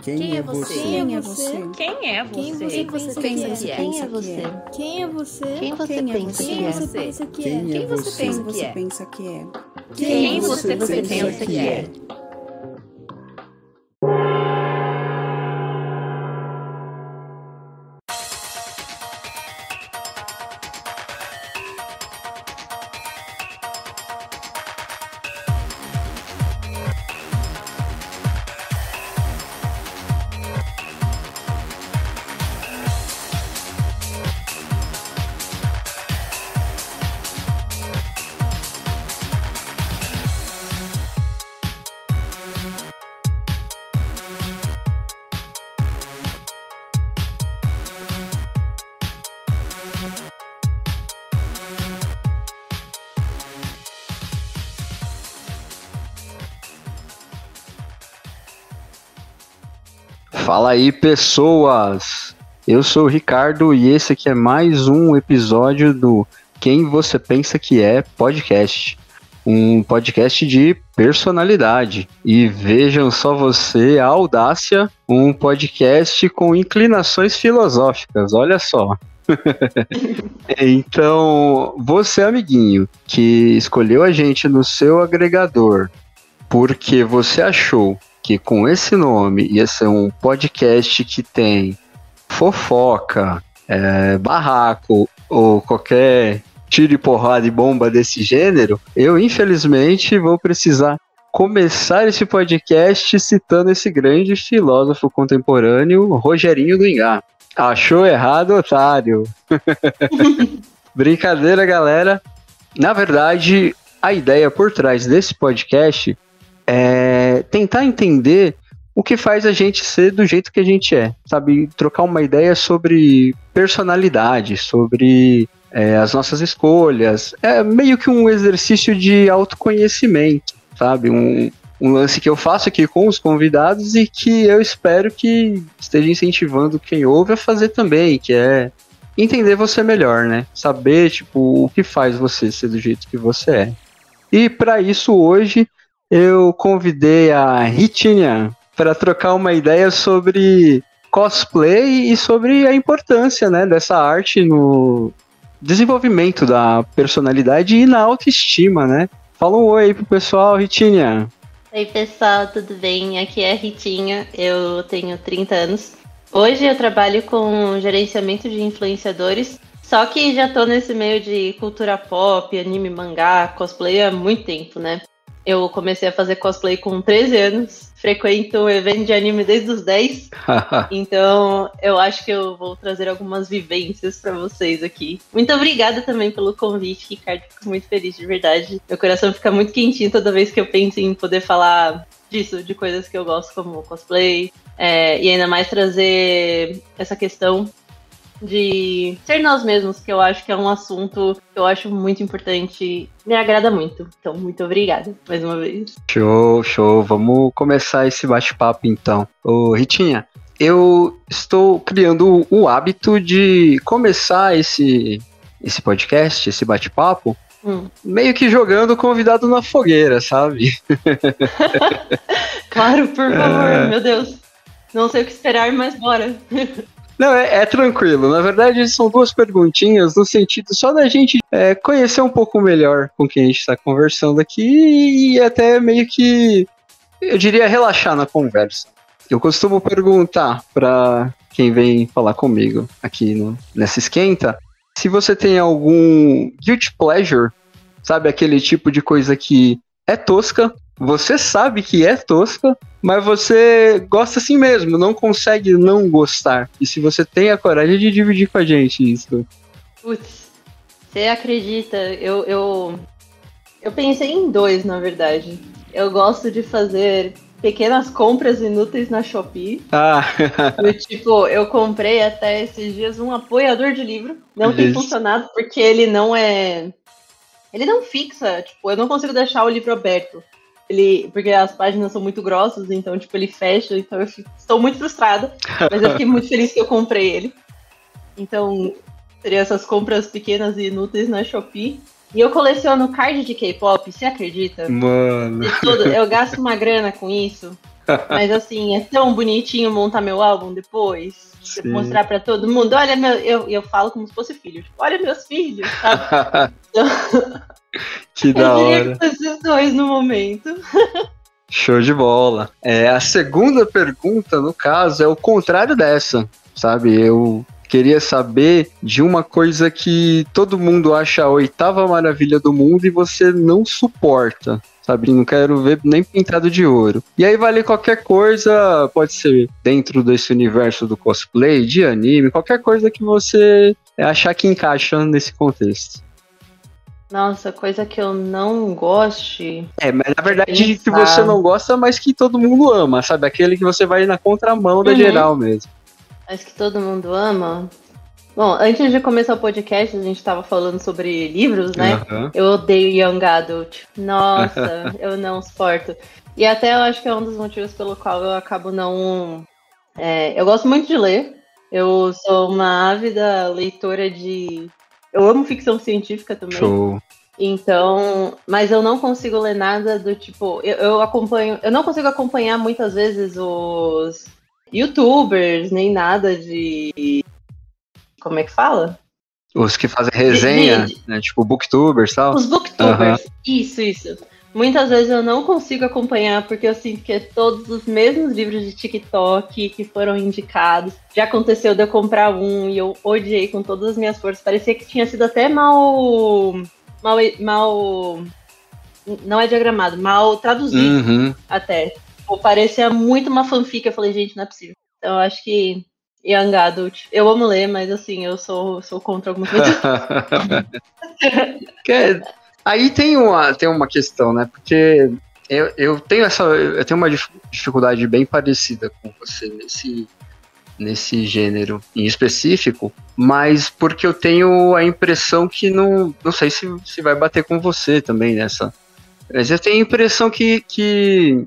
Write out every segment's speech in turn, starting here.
Quem é você? Quem é você? Quem é você? Quem você pensa que é? Quem é você? Quem é você? Quem você pensa que é? pensa que é? Quem é você? você pensa que é? Quem você pensa que é? Fala aí, pessoas! Eu sou o Ricardo e esse aqui é mais um episódio do Quem Você Pensa Que É podcast. Um podcast de personalidade. E vejam só você, a audácia, um podcast com inclinações filosóficas, olha só. Então, você, amiguinho, que escolheu a gente no seu agregador porque você achou que com esse nome ia ser um podcast que tem fofoca, barraco ou qualquer tiro e porrada e bomba desse gênero, eu infelizmente vou precisar começar esse podcast citando esse grande filósofo contemporâneo, Rogerinho do Engar. Achou errado, otário. Brincadeira, galera. Na verdade, a ideia por trás desse podcast é tentar entender o que faz a gente ser do jeito que a gente é, sabe? Trocar uma ideia sobre personalidade, sobre as nossas escolhas. É meio que um exercício de autoconhecimento, sabe? Um lance que eu faço aqui com os convidados e que eu espero que esteja incentivando quem ouve a fazer também, que é entender você melhor, né? Saber, tipo, o que faz você ser do jeito que você é. E para isso hoje eu convidei a Ritinha para trocar uma ideia sobre cosplay e sobre a importância, né, dessa arte no desenvolvimento da personalidade e na autoestima, né? Fala um oi aí pro pessoal, Ritinha. Oi pessoal, tudo bem? Aqui é a Ritinha, eu tenho 30 anos. Hoje eu trabalho com gerenciamento de influenciadores, só que já tô nesse meio de cultura pop, anime, mangá, cosplay há muito tempo, né? Eu comecei a fazer cosplay com 13 anos, frequento o evento de anime desde os 10, então eu acho que eu vou trazer algumas vivências para vocês aqui. Muito obrigada também pelo convite, Ricardo, fico muito feliz de verdade. Meu coração fica muito quentinho toda vez que eu penso em poder falar disso, de coisas que eu gosto como cosplay, e ainda mais trazer essa questão de ser nós mesmos, que eu acho que é um assunto que eu acho muito importante, me agrada muito. Então, muito obrigada, mais uma vez. Show. Vamos começar esse bate-papo, então. Ô, Ritinha, eu estou criando o hábito de começar esse podcast, esse bate-papo, meio que jogando o convidado na fogueira, sabe? Claro, por favor, meu Deus. Não sei o que esperar, mas bora. Não, é tranquilo. Na verdade, são duas perguntinhas no sentido só da gente conhecer um pouco melhor com quem a gente está conversando aqui e até meio que, eu diria, relaxar na conversa. Eu costumo perguntar para quem vem falar comigo aqui nessa esquenta se você tem algum guilty pleasure, sabe? Aquele tipo de coisa que é tosca, você sabe que é tosca, mas você gosta assim mesmo, não consegue não gostar. E se você tem a coragem de dividir com a gente isso. Putz, você acredita? Eu pensei em dois, na verdade. Eu gosto de fazer pequenas compras inúteis na Shopee. Eu comprei até esses dias um apoiador de livro. Não tem funcionado porque ele não fixa, tipo, eu não consigo deixar o livro aberto. Porque as páginas são muito grossas, então, tipo, ele fecha, então estou muito frustrada, mas eu fiquei muito feliz que eu comprei ele. Então, seria essas compras pequenas e inúteis na Shopee. E eu coleciono card de K-pop, você acredita? Mano. Eu gasto uma grana com isso. Mas assim, é tão bonitinho montar meu álbum depois. Sim. Mostrar pra todo mundo. Olha, eu falo como se fosse filho. Tipo, olha meus filhos, sabe? Que da Eu diria hora. que esses dois no momento. Show de bola. A segunda pergunta, no caso, é o contrário dessa, sabe? Eu queria saber de uma coisa que todo mundo acha a oitava maravilha do mundo e você não suporta, sabe? Não quero ver nem pintado de ouro. E aí vale qualquer coisa, pode ser dentro desse universo do cosplay, de anime, qualquer coisa que você achar que encaixa nesse contexto. Nossa, coisa que eu não goste. Mas na verdade que você não gosta, mas que todo mundo ama, sabe? Aquele que você vai na contramão da geral mesmo. Acho que todo mundo ama. Bom, antes de começar o podcast, a gente tava falando sobre livros, né? Uhum. Eu odeio Young Adult. Nossa, eu não suporto. E até eu acho que é um dos motivos pelo qual eu acabo não... eu gosto muito de ler. Eu sou uma ávida leitora de... Eu amo ficção científica também. Show. Então, mas eu não consigo ler nada do tipo... Eu não consigo acompanhar muitas vezes os YouTubers, nem nada de... Como é que fala? Os que fazem resenha, né? Tipo booktubers e tal. Os booktubers, Isso. Muitas vezes eu não consigo acompanhar porque eu sinto que é todos os mesmos livros de TikTok que foram indicados. Já aconteceu de eu comprar um e eu odiei com todas as minhas forças. Parecia que tinha sido até mal não é diagramado, mal traduzido até. Ou parecia muito uma fanfic. Eu falei, gente, não é possível. Então eu acho que Young Adult, eu amo ler, mas assim, eu sou contra algumas coisas. Aí tem uma questão, né? Porque eu tenho uma dificuldade bem parecida com você nesse gênero em específico, mas porque eu tenho a impressão que não sei se vai bater com você também nessa. Mas eu tenho a impressão que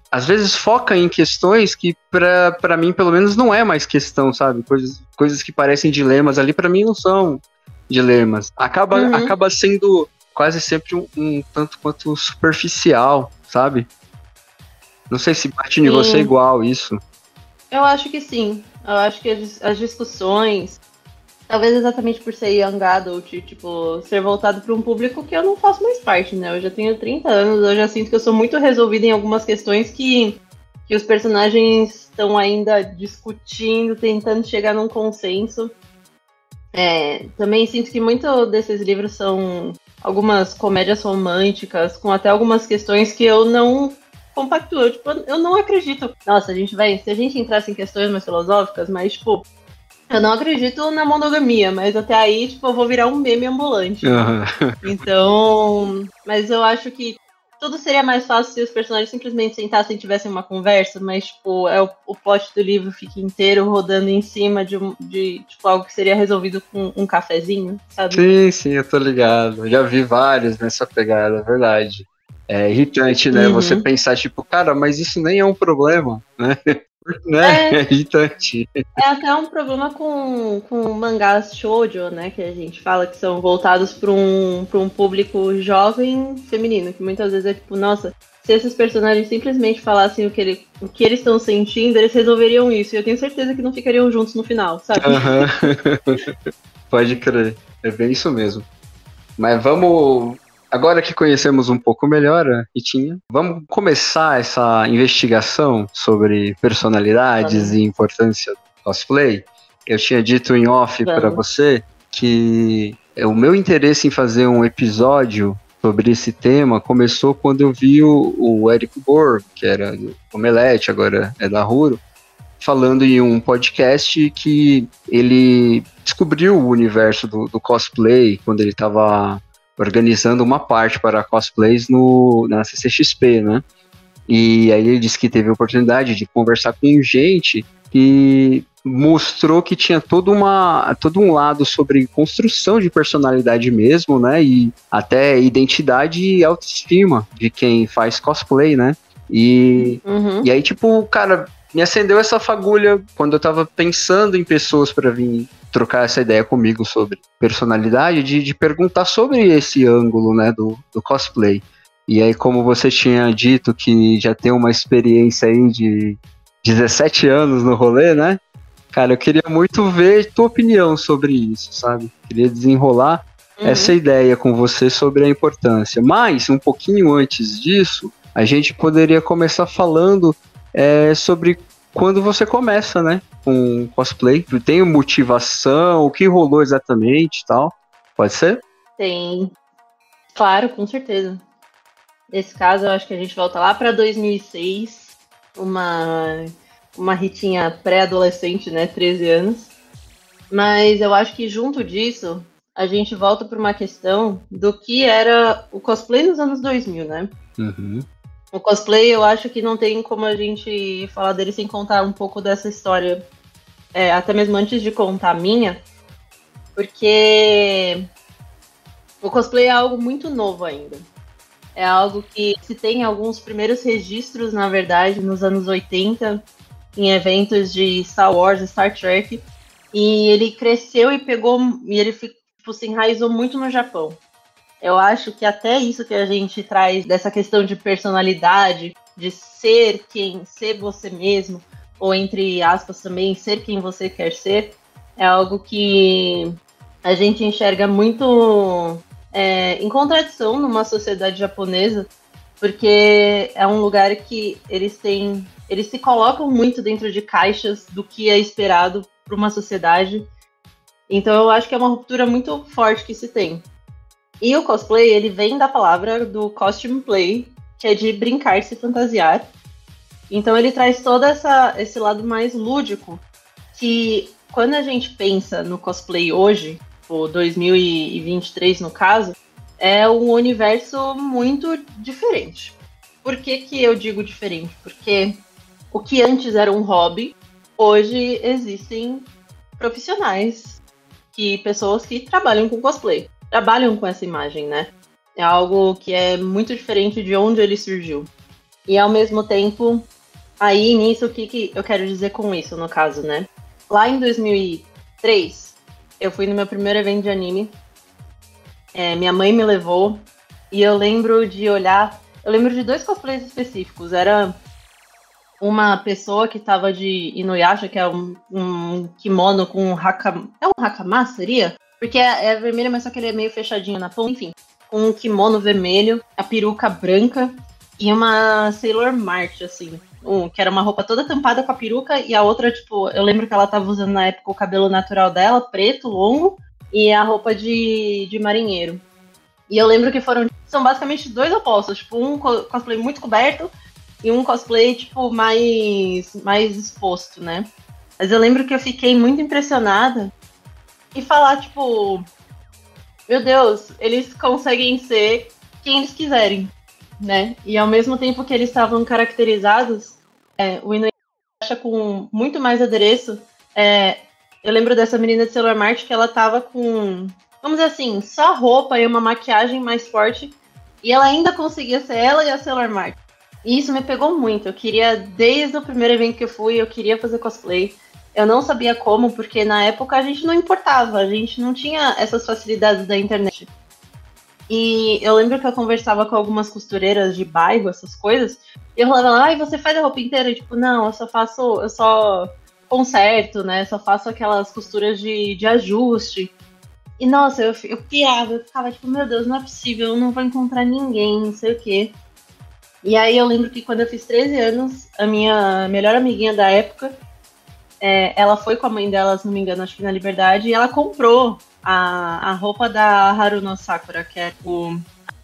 às vezes foca em questões que pra mim pelo menos não é mais questão, sabe? Coisas que parecem dilemas ali pra mim não são dilemas. Acaba sendo quase sempre um tanto quanto superficial, sabe? Não sei se bate em você igual isso. Eu acho que sim. Eu acho que as discussões, talvez exatamente por ser young adult, tipo, ser voltado para um público que eu não faço mais parte, né? Eu já tenho 30 anos, eu já sinto que eu sou muito resolvida em algumas questões que os personagens estão ainda discutindo, tentando chegar num consenso. Também sinto que muito desses livros são algumas comédias românticas, com até algumas questões que eu não compactuo. Eu não acredito. Nossa, se a gente entrasse em questões mais filosóficas, mas, tipo, eu não acredito na monogamia, mas até aí, tipo, eu vou virar um meme ambulante. Então, mas eu acho que tudo seria mais fácil se os personagens simplesmente sentassem e tivessem uma conversa, mas, tipo, o plot do livro fica inteiro rodando em cima de tipo, algo que seria resolvido com um cafezinho, sabe? Sim, eu tô ligado. Eu já vi vários nessa pegada, é verdade. É irritante, né? Você pensar, tipo, cara, mas isso nem é um problema, né? É irritante. É até um problema com mangás shoujo, né? Que a gente fala que são voltados para um público jovem feminino. Que muitas vezes é tipo, nossa, se esses personagens simplesmente falassem o que eles estão sentindo, eles resolveriam isso. E eu tenho certeza que não ficariam juntos no final, sabe? Pode crer. É bem isso mesmo. Mas vamos... Agora que conhecemos um pouco melhor a Ritinha, vamos começar essa investigação sobre personalidades e importância do cosplay. Eu tinha dito em off para você que o meu interesse em fazer um episódio sobre esse tema começou quando eu vi o Eric Borg, que era do Omelete, agora é da Huro, falando em um podcast que ele descobriu o universo do cosplay quando ele estava organizando uma parte para cosplays na CCXP, né? E aí ele disse que teve a oportunidade de conversar com gente que mostrou que tinha todo um lado sobre construção de personalidade mesmo, né? E até identidade e autoestima de quem faz cosplay, né? E aí, tipo, cara, me acendeu essa fagulha quando eu tava pensando em pessoas para vir trocar essa ideia comigo sobre personalidade, de perguntar sobre esse ângulo, né, do cosplay. E aí, como você tinha dito que já tem uma experiência aí de 17 anos no rolê, né? Cara, eu queria muito ver tua opinião sobre isso, sabe? Queria desenrolar essa ideia com você sobre a importância. Mas, um pouquinho antes disso, a gente poderia começar falando sobre quando você começa, né? Com cosplay. Tem motivação, o que rolou exatamente e tal. Pode ser? Tem. Claro, com certeza. Nesse caso, eu acho que a gente volta lá para 2006, uma Ritinha pré-adolescente, né, 13 anos. Mas eu acho que junto disso, a gente volta para uma questão do que era o cosplay nos anos 2000, né? Uhum. O cosplay, eu acho que não tem como a gente falar dele sem contar um pouco dessa história, até mesmo antes de contar a minha, porque o cosplay é algo muito novo ainda. É algo que se tem alguns primeiros registros, na verdade, nos anos 80, em eventos de Star Wars, Star Trek, e ele cresceu e ele se enraizou muito no Japão. Eu acho que até isso que a gente traz dessa questão de personalidade, de ser você mesmo, ou entre aspas também, ser quem você quer ser, é algo que a gente enxerga muito em contradição numa sociedade japonesa, porque é um lugar que eles se colocam muito dentro de caixas do que é esperado para uma sociedade. Então eu acho que é uma ruptura muito forte que se tem. E o cosplay, ele vem da palavra do costume play, que é de brincar, se fantasiar. Então ele traz todo esse lado mais lúdico, que quando a gente pensa no cosplay hoje, o 2023 no caso, é um universo muito diferente. Por que eu digo diferente? Porque o que antes era um hobby, hoje existem profissionais, pessoas que trabalham com cosplay, trabalham com essa imagem, né? É algo que é muito diferente de onde ele surgiu. E ao mesmo tempo, aí nisso, o que eu quero dizer com isso, no caso, né? Lá em 2003, eu fui no meu primeiro evento de anime. Minha mãe me levou e eu lembro de dois cosplays específicos. Era uma pessoa que tava de Inuyasha, que é um kimono com é um hakama, seria? Porque é vermelho, mas só que ele é meio fechadinho na ponta, enfim. Com um kimono vermelho, a peruca branca e uma Sailor Mart, assim. Que era uma roupa toda tampada com a peruca, e a outra, tipo, eu lembro que ela tava usando na época o cabelo natural dela, preto, longo, e a roupa de marinheiro. E eu lembro que são basicamente dois opostos, tipo, um cosplay muito coberto e um cosplay, tipo, mais exposto, né? Mas eu lembro que eu fiquei muito impressionada e falar, tipo, meu Deus, eles conseguem ser quem eles quiserem, né? E ao mesmo tempo que eles estavam caracterizados, o Inuyasha com muito mais adereço, eu lembro dessa menina de Sailor Mart que ela tava com, vamos dizer assim, só roupa e uma maquiagem mais forte, e ela ainda conseguia ser ela e a Sailor Mart. E isso me pegou muito. Eu queria, desde o primeiro evento que eu fui, eu queria fazer cosplay. Eu não sabia como, porque na época a gente não importava, a gente não tinha essas facilidades da internet. E eu lembro que eu conversava com algumas costureiras de bairro, essas coisas, e eu falava, ai, você faz a roupa inteira? E, tipo, não, eu só conserto, né? Só faço aquelas costuras de ajuste. E, nossa, eu pirava, eu ficava tipo, meu Deus, não é possível, eu não vou encontrar ninguém, não sei o quê. E aí eu lembro que quando eu fiz 13 anos, a minha melhor amiguinha da época, ela foi com a mãe dela, se não me engano, acho que na Liberdade, e ela comprou a roupa da Haruno Sakura, que é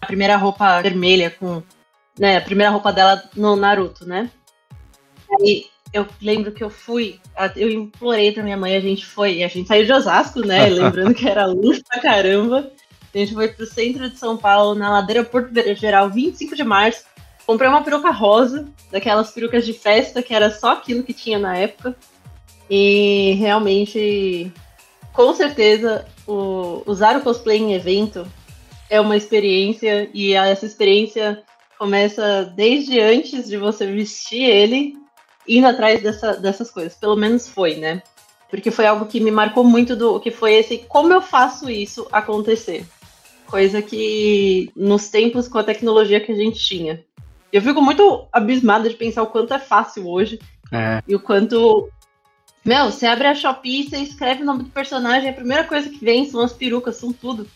a primeira roupa vermelha, né, a primeira roupa dela no Naruto, né? Aí eu lembro que eu implorei pra minha mãe, a gente saiu de Osasco, né, lembrando que era luz pra caramba, a gente foi pro centro de São Paulo, na ladeira Porto Geral, 25 de março, comprei uma peruca rosa, daquelas perucas de festa, que era só aquilo que tinha na época, e realmente, com certeza, usar o cosplay em evento é uma experiência, e essa experiência começa desde antes de você vestir ele, indo atrás dessas coisas. Pelo menos foi, né? Porque foi algo que me marcou muito do que foi como eu faço isso acontecer. coisa que nos tempos com a tecnologia que a gente tinha. Eu fico muito abismada de pensar o quanto é fácil hoje. E o quanto... Meu, você abre a Shopee, você escreve o nome do personagem, a primeira coisa que vem são as perucas, são tudo.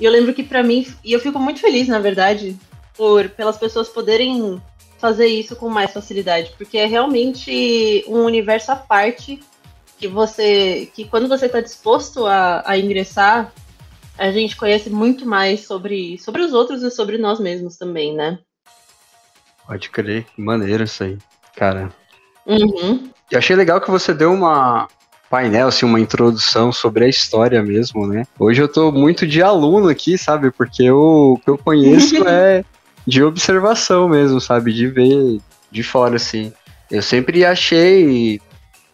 E eu lembro que pra mim, e eu fico muito feliz, na verdade, pelas pessoas poderem fazer isso com mais facilidade, porque é realmente um universo à parte que quando você está disposto a ingressar, a gente conhece muito mais sobre os outros e sobre nós mesmos também, né? Pode crer, que maneiro isso aí, cara. Uhum. Eu achei legal que você deu uma painel, assim, uma introdução sobre a história mesmo, né? Hoje eu tô muito de aluno aqui, sabe? Porque o que eu conheço é de observação mesmo, sabe? De ver de fora, assim. Eu sempre achei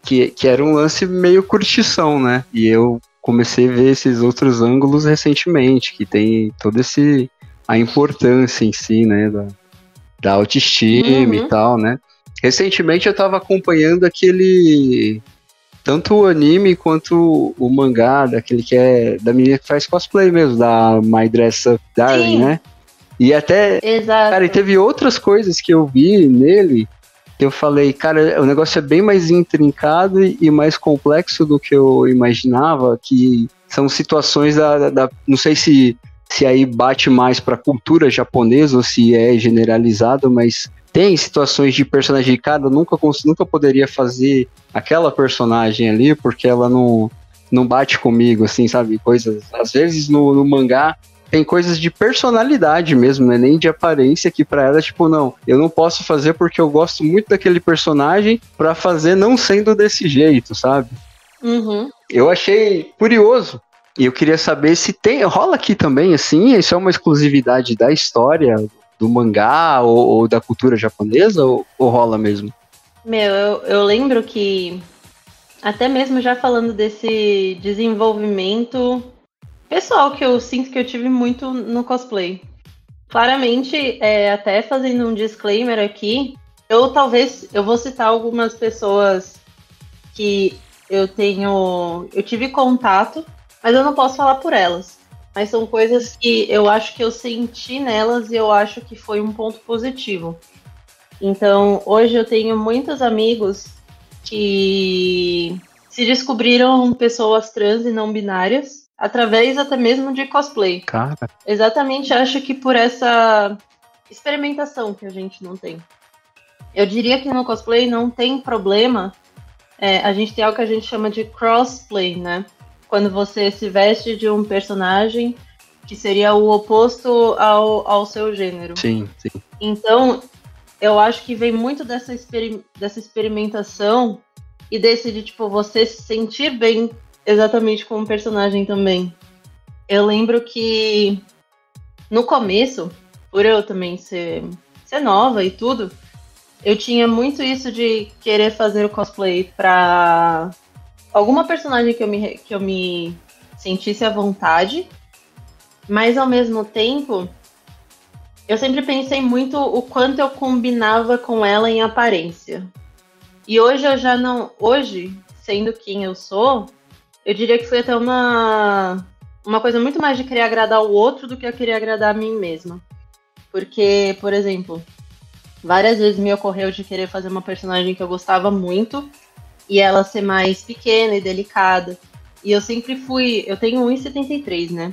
que era um lance meio curtição, né? E eu comecei a ver esses outros ângulos recentemente, que tem toda a importância em si, né? Da autoestima e tal, né? Recentemente eu tava acompanhando tanto o anime quanto o mangá, daquele que é da menina que faz cosplay mesmo, da My Dress Up Darling, né? E até, exato. Cara, e teve outras coisas que eu vi nele, que eu falei, cara, o negócio é bem mais intrincado e mais complexo do que eu imaginava, que são situações não sei se aí bate mais pra cultura japonesa ou se é generalizado, mas tem situações de personagem, cara, eu nunca poderia fazer aquela personagem ali, porque ela não bate comigo, assim, sabe? Coisas, às vezes no mangá tem coisas de personalidade mesmo, não é nem de aparência, que pra ela, tipo, não, eu não posso fazer porque eu gosto muito daquele personagem pra fazer não sendo desse jeito, sabe? Uhum. Eu achei curioso. E eu queria saber se rola aqui também, assim, isso é uma exclusividade da história, do mangá ou da cultura japonesa, ou rola mesmo? Meu, eu lembro que, até mesmo já falando desse desenvolvimento pessoal que eu sinto que eu tive muito no cosplay. Claramente, até fazendo um disclaimer aqui, eu vou citar algumas pessoas que eu tive contato, mas eu não posso falar por elas. Mas são coisas que eu acho que eu senti nelas e eu acho que foi um ponto positivo. Então, hoje eu tenho muitos amigos que se descobriram pessoas trans e não binárias através até mesmo de cosplay. Cara. Exatamente, acho que por essa experimentação que a gente não tem. Eu diria que no cosplay não tem problema. A gente tem algo que a gente chama de crossplay, né? Quando você se veste de um personagem que seria o oposto ao seu gênero. Sim, sim. Então, eu acho que vem muito dessa experimentação e desse de, tipo, você se sentir bem exatamente como personagem também. Eu lembro que no começo, por eu também ser nova e tudo, eu tinha muito isso de querer fazer o cosplay pra alguma personagem que eu me sentisse à vontade, mas ao mesmo tempo eu sempre pensei muito o quanto eu combinava com ela em aparência. E hoje eu já não... Hoje, sendo quem eu sou, eu diria que foi até uma coisa muito mais de querer agradar o outro do que eu querer agradar a mim mesma. Porque, por exemplo, várias vezes me ocorreu de querer fazer uma personagem que eu gostava muito e ela ser mais pequena e delicada. E eu sempre fui... Eu tenho 1,73, né?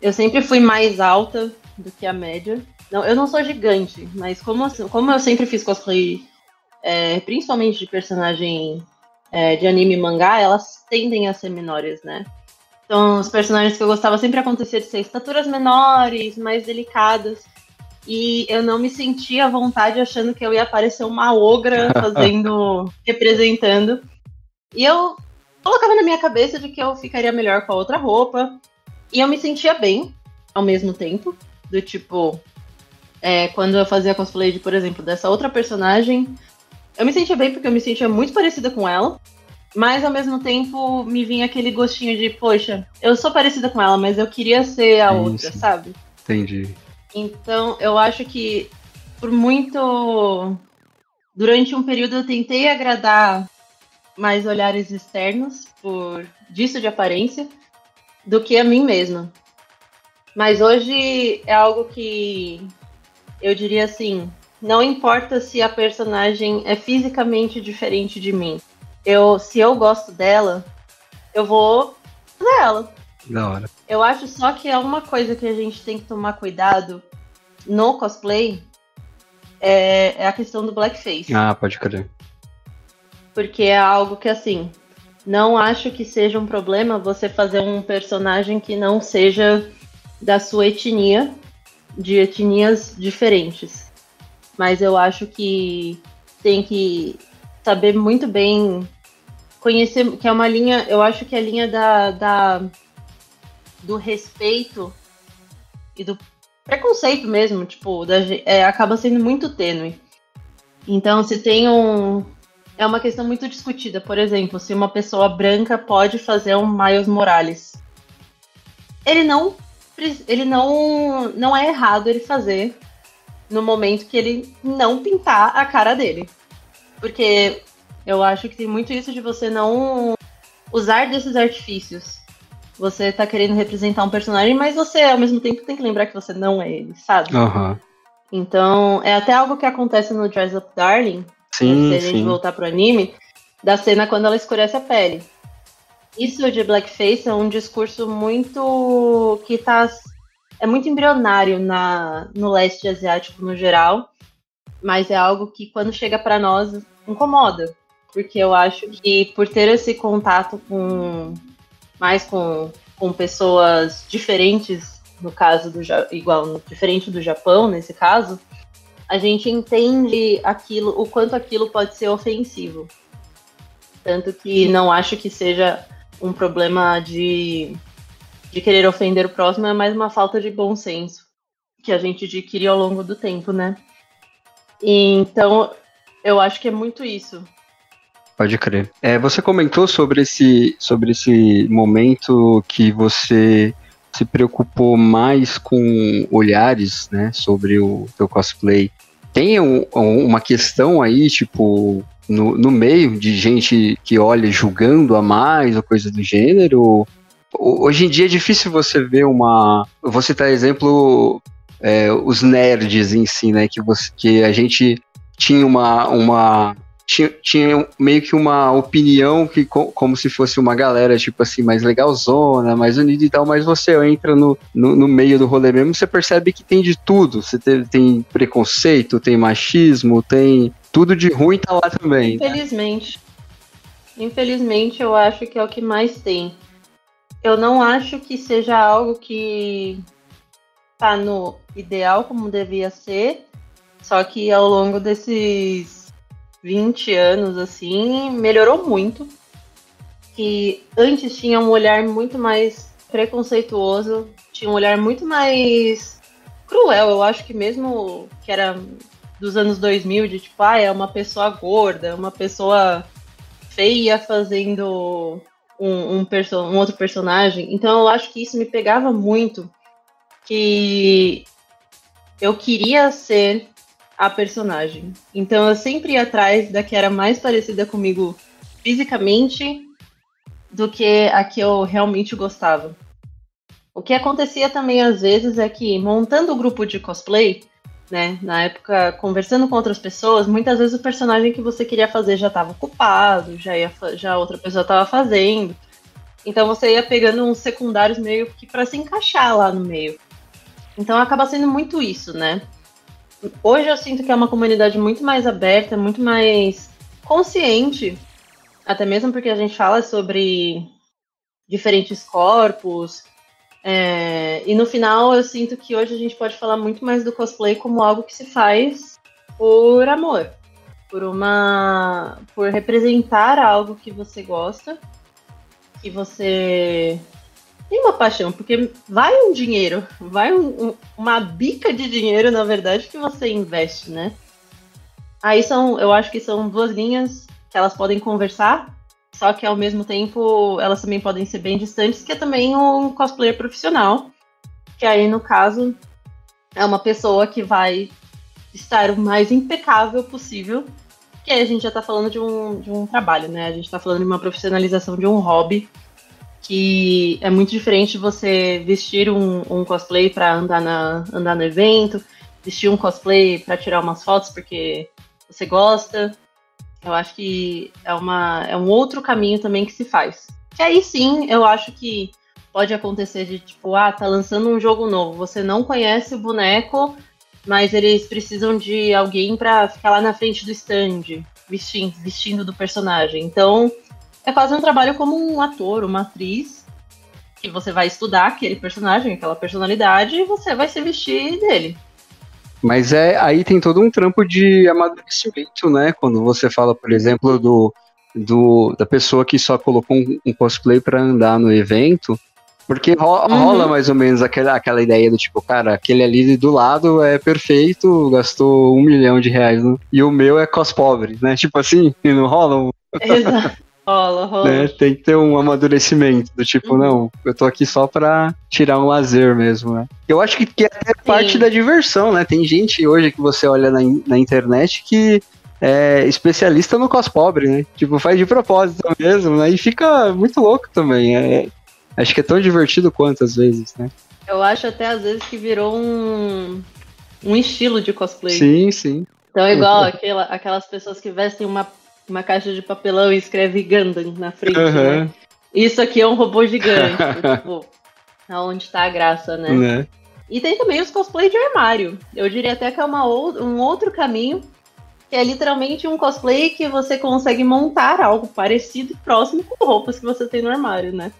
Eu sempre fui mais alta do que a média. Não, eu não sou gigante, mas como eu sempre fiz cosplay, principalmente de personagem de anime e mangá, elas tendem a ser menores, né? Então, os personagens que eu gostava sempre acontecia de ser estaturas menores, mais delicadas. E eu não me sentia à vontade achando que eu ia aparecer uma ogra representando. E eu colocava na minha cabeça de que eu ficaria melhor com a outra roupa. E eu me sentia bem, ao mesmo tempo. Do tipo, quando eu fazia cosplay de, por exemplo, dessa outra personagem, eu me sentia bem porque eu me sentia muito parecida com ela. Mas, ao mesmo tempo, me vinha aquele gostinho de, poxa, eu sou parecida com ela, mas eu queria ser a outra, sabe? Entendi. Então, eu acho que durante um período eu tentei agradar mais olhares externos, disso de aparência, do que a mim mesma. Mas hoje é algo que eu diria assim, não importa se a personagem é fisicamente diferente de mim. Se eu gosto dela, eu vou fazer ela. Da hora. Eu acho só que é uma coisa que a gente tem que tomar cuidado no cosplay, é a questão do blackface. Ah, pode crer. Porque é algo que, assim, não acho que seja um problema você fazer um personagem que não seja da sua etnia, de etnias diferentes. Mas eu acho que tem que saber muito bem, conhecer, que é uma linha, eu acho que a linha do respeito e do preconceito mesmo, tipo, acaba sendo muito tênue. Então, se tem é uma questão muito discutida. Por exemplo, se uma pessoa branca pode fazer um Miles Morales. Ele não é errado ele fazer no momento que ele não pintar a cara dele. Porque eu acho que tem muito isso de você não usar desses artifícios. Você tá querendo representar um personagem, mas você, ao mesmo tempo, tem que lembrar que você não é ele, sabe? Uhum. Então, é até algo que acontece no Dress Up Darling, Sim, se a gente sim. voltar pro anime, da cena quando ela escurece a pele. Isso de blackface é um discurso muito é muito embrionário no leste asiático no geral, mas é algo que quando chega pra nós incomoda, porque eu acho que por ter esse contato mais com pessoas diferentes, no caso diferente do Japão, nesse caso, a gente entende o quanto aquilo pode ser ofensivo. Tanto que não acho que seja um problema de querer ofender o próximo, é mais uma falta de bom senso que a gente adquire ao longo do tempo, né? Então, eu acho que é muito isso. Pode crer. Você comentou sobre esse momento que você se preocupou mais com olhares, né, sobre o teu cosplay. Tem uma questão aí, tipo, no meio de gente que olha julgando a mais ou coisa do gênero? Hoje em dia é difícil você ver eu vou citar exemplo, os nerds em si, né, que a gente tinha tinha meio que uma opinião que como se fosse uma galera, tipo assim, mais legalzona, mais unida e tal, mas você entra no meio do rolê mesmo, você percebe que tem de tudo. Você tem preconceito, tem machismo, tem tudo de ruim tá lá também. Infelizmente. Infelizmente, eu acho que é o que mais tem. Eu não acho que seja algo que tá no ideal como devia ser, só que ao longo desses 20 anos, assim, melhorou muito. Que antes tinha um olhar muito mais preconceituoso, tinha um olhar muito mais cruel, eu acho que mesmo que era dos anos 2000, de tipo, é uma pessoa gorda, uma pessoa feia fazendo um outro personagem. Então eu acho que isso me pegava muito, que eu queria ser a personagem. Então eu sempre ia atrás da que era mais parecida comigo fisicamente do que a que eu realmente gostava. O que acontecia também às vezes é que, montando o grupo de cosplay, né, na época, conversando com outras pessoas, muitas vezes o personagem que você queria fazer já estava ocupado, já outra pessoa estava fazendo. Então você ia pegando uns secundários meio que para se encaixar lá no meio. Então acaba sendo muito isso, né? Hoje eu sinto que é uma comunidade muito mais aberta, muito mais consciente, até mesmo porque a gente fala sobre diferentes corpos, e no final eu sinto que hoje a gente pode falar muito mais do cosplay como algo que se faz por amor, por representar algo que você gosta, que você tem uma paixão, porque vai um dinheiro, vai uma bica de dinheiro, na verdade, que você investe, né? Aí eu acho que são duas linhas que elas podem conversar, só que ao mesmo tempo elas também podem ser bem distantes, que é também um cosplayer profissional, que aí no caso é uma pessoa que vai estar o mais impecável possível, que aí a gente já tá falando de um trabalho, né? A gente tá falando de uma profissionalização de um hobby, que é muito diferente você vestir um cosplay para andar no evento, vestir um cosplay para tirar umas fotos porque você gosta. Eu acho que é um outro caminho também que se faz. Que aí sim, eu acho que pode acontecer de tipo, tá lançando um jogo novo, você não conhece o boneco, mas eles precisam de alguém para ficar lá na frente do stand, vestindo do personagem. Então, é quase um trabalho como um ator, uma atriz, que você vai estudar aquele personagem, aquela personalidade, e você vai se vestir dele. Mas aí tem todo um trampo de amadurecimento, né? Quando você fala, por exemplo, da pessoa que só colocou um cosplay pra andar no evento, porque rola mais ou menos aquela ideia do tipo, cara, aquele ali do lado é perfeito, gastou R$1 milhão, e o meu é cospobre, né? Tipo assim, e não rola Exato. Rola. Né? Tem que ter um amadurecimento do tipo, não, eu tô aqui só pra tirar um lazer mesmo, né? Eu acho que é até parte da diversão, né? Tem gente hoje que você olha na internet que é especialista no cospobre, né? Tipo, faz de propósito mesmo, né? E fica muito louco também. Acho que é tão divertido quanto às vezes, né? Eu acho até às vezes que virou um estilo de cosplay. Sim. Então é igual aquelas pessoas que vestem uma caixa de papelão e escreve Gundam na frente, né? Isso aqui é um robô gigante. Tipo, aonde tá a graça, né? E tem também os cosplay de armário. Eu diria até que é um outro caminho, que é literalmente um cosplay que você consegue montar algo parecido e próximo com roupas que você tem no armário, né?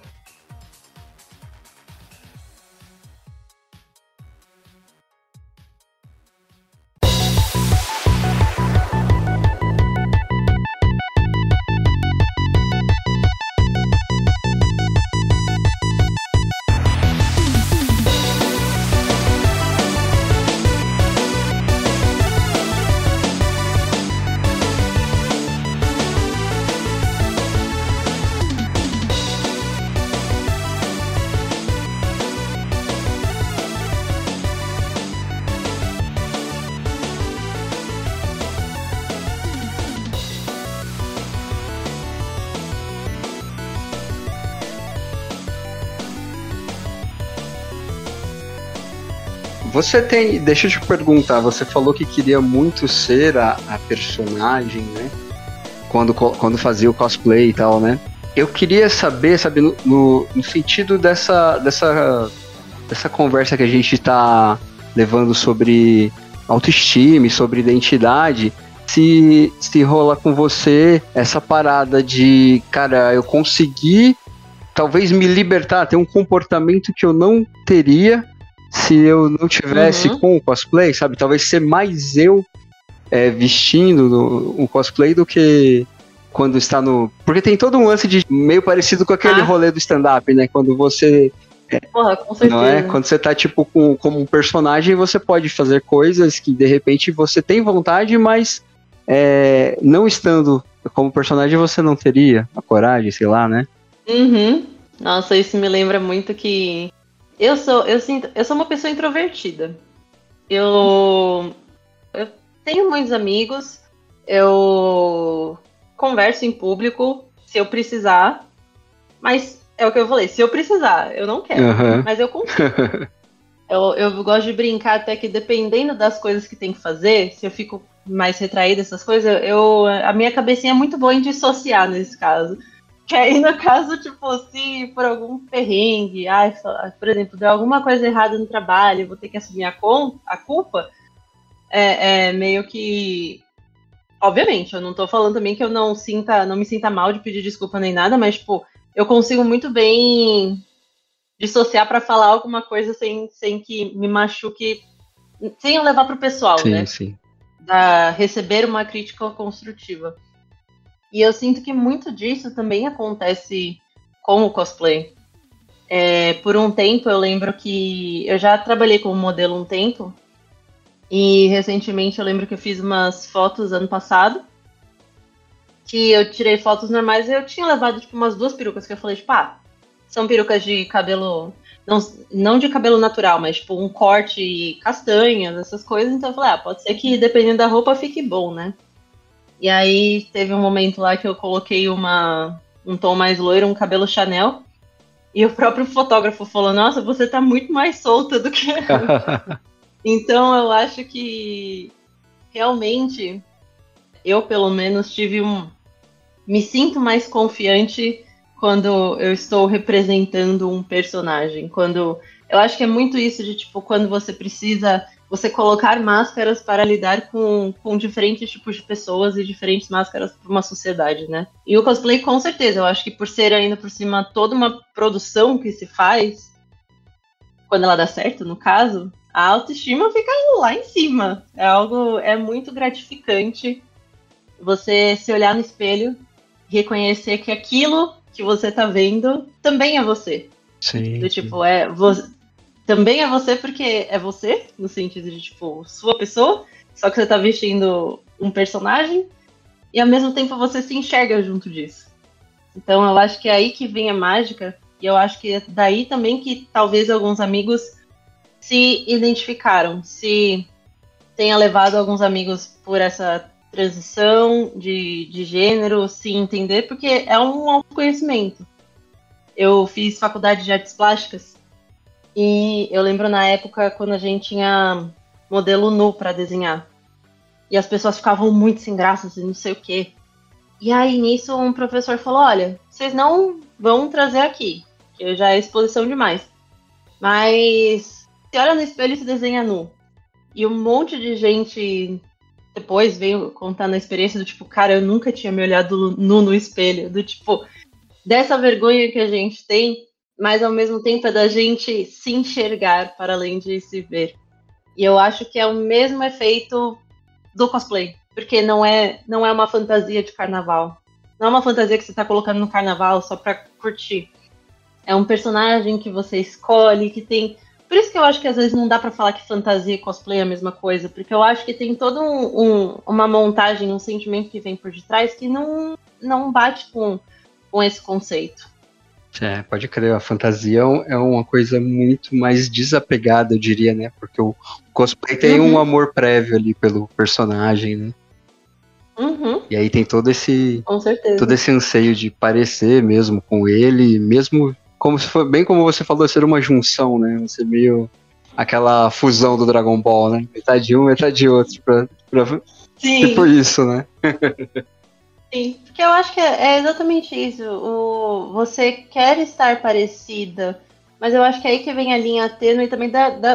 Você tem, deixa eu te perguntar, você falou que queria muito ser a personagem, né? Quando fazia o cosplay e tal, né? Eu queria saber no sentido dessa conversa que a gente tá levando sobre autoestima e sobre identidade, se rola com você essa parada de, cara, eu consegui talvez me libertar, ter um comportamento que eu não teria se eu não tivesse com o cosplay, sabe? Talvez ser mais eu vestindo um cosplay do que quando está no... Porque tem todo um lance de meio parecido com aquele rolê do stand-up, né? Quando você... Porra, com certeza. Não é? Quando você tá, tipo, como um personagem, você pode fazer coisas que, de repente, você tem vontade, mas não estando como personagem, você não teria a coragem, sei lá, né? Nossa, isso me lembra muito que... Eu sou uma pessoa introvertida. Eu tenho muitos amigos, eu converso em público se eu precisar, mas é o que eu falei, se eu precisar, eu não quero, mas eu consigo. Eu gosto de brincar até que dependendo das coisas que tem que fazer, se eu fico mais retraída essas coisas, a minha cabecinha é muito boa em dissociar nesse caso. Que aí, no caso, tipo, se por algum perrengue, por exemplo, deu alguma coisa errada no trabalho, eu vou ter que assumir a culpa, meio que... Obviamente, eu não tô falando também que eu não me sinta mal de pedir desculpa nem nada, mas, tipo, eu consigo muito bem dissociar pra falar alguma coisa sem que me machuque, sem eu levar pro pessoal, né? Sim. Receber uma crítica construtiva. E eu sinto que muito disso também acontece com o cosplay. Por um tempo, eu lembro que eu já trabalhei como modelo um tempo. E recentemente eu lembro que eu fiz umas fotos ano passado. Que eu tirei fotos normais e eu tinha levado tipo, umas 2 perucas que eu falei, tipo, são perucas de cabelo... Não de cabelo natural, mas tipo um corte castanhas, essas coisas. Então eu falei, pode ser que dependendo da roupa fique bom, né? E aí teve um momento lá que eu coloquei um tom mais loiro, um cabelo Chanel. E o próprio fotógrafo falou, nossa, você tá muito mais solta do que antes. Então eu acho que realmente eu pelo menos me sinto mais confiante quando eu estou representando um personagem. Eu acho que é muito isso de, tipo, quando você precisa você colocar máscaras para lidar com diferentes tipos de pessoas e diferentes máscaras para uma sociedade, né? E o cosplay, com certeza, eu acho que por ser ainda por cima toda uma produção que se faz, quando ela dá certo, no caso, a autoestima fica lá em cima. É muito gratificante você se olhar no espelho e reconhecer que aquilo que você tá vendo também é você. Sim. Do tipo, também é você porque é você, no sentido de, tipo, sua pessoa, só que você tá vestindo um personagem e ao mesmo tempo você se enxerga junto disso. Então eu acho que é aí que vem a mágica e eu acho que é daí também que talvez alguns amigos se identificaram, se tenha levado alguns amigos por essa transição de gênero, se entender, porque é um autoconhecimento. Eu fiz faculdade de artes plásticas e eu lembro na época quando a gente tinha modelo nu para desenhar. E as pessoas ficavam muito sem graça, assim, não sei o quê. E aí nisso um professor falou, olha, vocês não vão trazer aqui, que já é exposição demais. Mas você olha no espelho e se desenha nu. E um monte de gente depois veio contar na experiência do tipo, cara, eu nunca tinha me olhado nu no espelho. Do tipo, dessa vergonha que a gente tem, mas ao mesmo tempo é da gente se enxergar para além de se ver. E eu acho que é o mesmo efeito do cosplay, porque não é uma fantasia de carnaval. Não é uma fantasia que você está colocando no carnaval só para curtir. É um personagem que você escolhe, que tem... Por isso que eu acho que às vezes não dá para falar que fantasia e cosplay é a mesma coisa, porque eu acho que tem toda uma montagem, um sentimento que vem por detrás que não bate com esse conceito. É, pode crer, a fantasia é uma coisa muito mais desapegada, eu diria, né? Porque o cosplay tem um amor prévio ali pelo personagem, né? Uhum. E aí tem Com certeza. todo esse anseio de parecer mesmo com ele, mesmo como se for, bem como você falou, ser uma junção, né? Você meio aquela fusão do Dragon Ball, né? Metade de um, metade de outro, pra Sim. tipo isso, né? Sim, porque eu acho que é exatamente isso. Você quer estar parecida, mas eu acho que é aí que vem a linha tênue também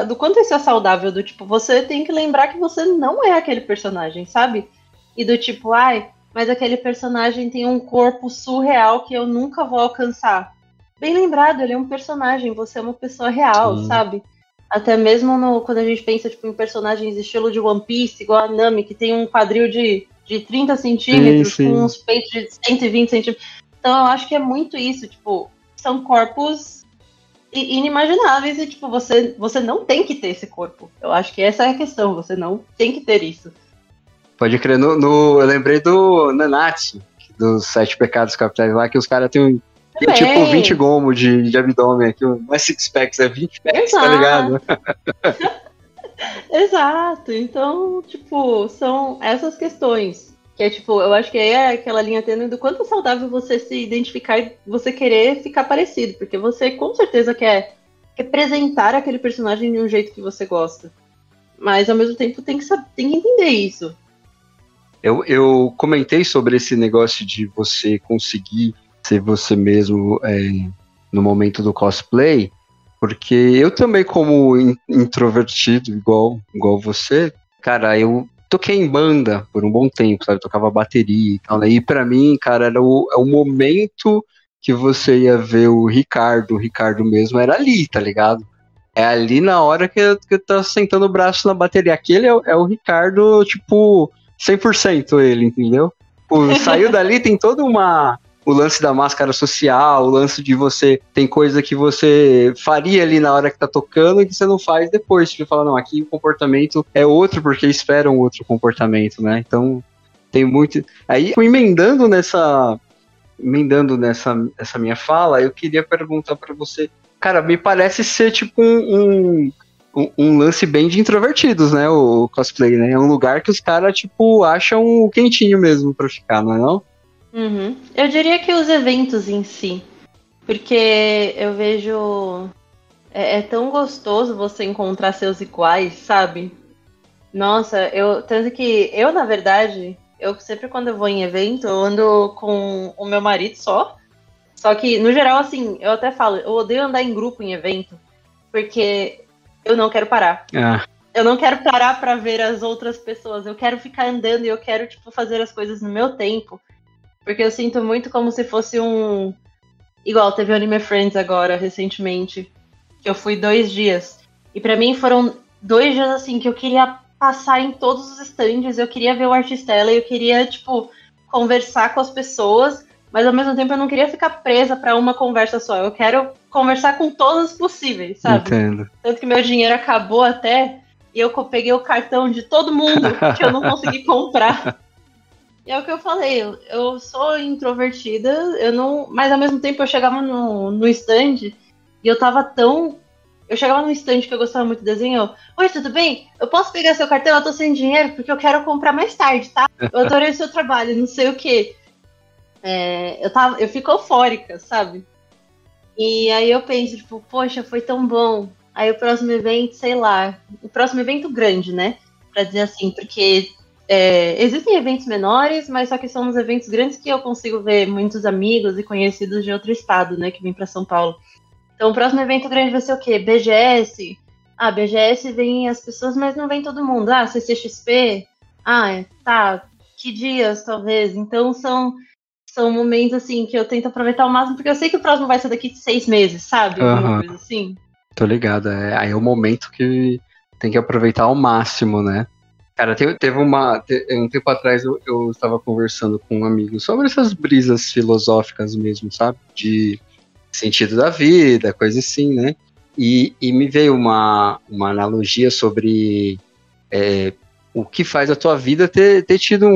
do quanto isso é saudável. Do tipo, você tem que lembrar que você não é aquele personagem, sabe? E do tipo, mas aquele personagem tem um corpo surreal que eu nunca vou alcançar. Bem lembrado, ele é um personagem, você é uma pessoa real, Sim. sabe? Até mesmo quando a gente pensa tipo, em personagens estilo de One Piece, igual a Nami, que tem um quadril de 30 centímetros, Sim. com uns peitos de 120 centímetros. Então eu acho que é muito isso, tipo, são corpos inimagináveis e, tipo, você não tem que ter esse corpo. Eu acho que essa é a questão, você não tem que ter isso. Pode crer, eu lembrei do Nanatsu, dos 7 Pecados Capitais lá, que os caras têm tipo 20 gomos de abdômen aqui, não é six packs, é 20 packs, tá ligado? Exato, então, tipo, são essas questões. Que é tipo, eu acho que aí é aquela linha tênue do quanto é saudável você se identificar e você querer ficar parecido, porque você com certeza quer representar aquele personagem de um jeito que você gosta. Mas ao mesmo tempo tem que entender isso. Eu comentei sobre esse negócio de você conseguir ser você mesmo no momento do cosplay, porque eu também, como introvertido, igual você, cara, eu toquei em banda por um bom tempo, sabe? Tocava bateria e tal, né? E pra mim, cara, era o momento que você ia ver o Ricardo mesmo, era ali, tá ligado? É ali na hora que eu tô sentando o braço na bateria. Aquele é o Ricardo, tipo, 100% ele, entendeu? Saiu dali, tem todo o lance da máscara social, o lance de você... Tem coisa que você faria ali na hora que tá tocando e que você não faz depois. Você fala, não, aqui o comportamento é outro porque esperam outro comportamento, né? Então, tem muito... Aí, emendando nessa minha fala, eu queria perguntar pra você... Cara, me parece ser tipo um lance bem de introvertidos, né? O cosplay, né? É um lugar que os caras, tipo, acham quentinho mesmo pra ficar, não é não? Uhum. Eu diria que os eventos em si. porque eu vejo... É tão gostoso você encontrar seus iguais, sabe? Nossa, tanto que eu, na verdade, eu sempre quando eu vou em evento, eu ando com o meu marido só. Só que, no geral, assim, eu até falo, eu odeio andar em grupo em evento, porque eu não quero parar. Eu não quero parar pra ver as outras pessoas. Eu quero ficar andando e eu quero, tipo, fazer as coisas no meu tempo. Porque eu sinto muito como se fosse um... Igual, teve o Anime Friends agora, recentemente, que eu fui 2 dias. E pra mim foram 2 dias, assim, que eu queria passar em todos os stands, eu queria ver o Artistella, eu queria, tipo, conversar com as pessoas, mas ao mesmo tempo eu não queria ficar presa pra uma conversa só. Eu quero conversar com todas possíveis, sabe? Entendo. Tanto que meu dinheiro acabou até... E eu peguei o cartão de todo mundo que eu não consegui comprar. E é o que eu falei, eu sou introvertida, eu não, mas ao mesmo tempo eu chegava no stand e eu tava tão... Eu chegava no stand que eu gostava muito de desenho, oi, tudo bem? Eu posso pegar seu cartão? Eu tô sem dinheiro porque eu quero comprar mais tarde, tá? Eu adorei o seu trabalho, não sei o quê. Eu fico eufórica, sabe? E aí eu penso, tipo, poxa, foi tão bom. Aí o próximo evento, sei lá, o próximo evento grande, né? Pra dizer assim, porque existem eventos menores, mas só que são os eventos grandes que eu consigo ver muitos amigos e conhecidos de outro estado, né? Que vêm pra São Paulo. Então o próximo evento grande vai ser o quê? BGS. BGS vem as pessoas, mas não vem todo mundo. CCXP. Tá. Que dias, talvez. Então são momentos, assim, que eu tento aproveitar ao máximo, porque eu sei que o próximo vai ser daqui de 6 meses, sabe? Alguma coisa assim. Tô ligado, aí é o momento que tem que aproveitar ao máximo, né? Cara, teve um tempo atrás eu estava conversando com um amigo sobre essas brisas filosóficas mesmo, sabe? De sentido da vida, coisa assim, né? E me veio uma analogia sobre o que faz a tua vida ter tido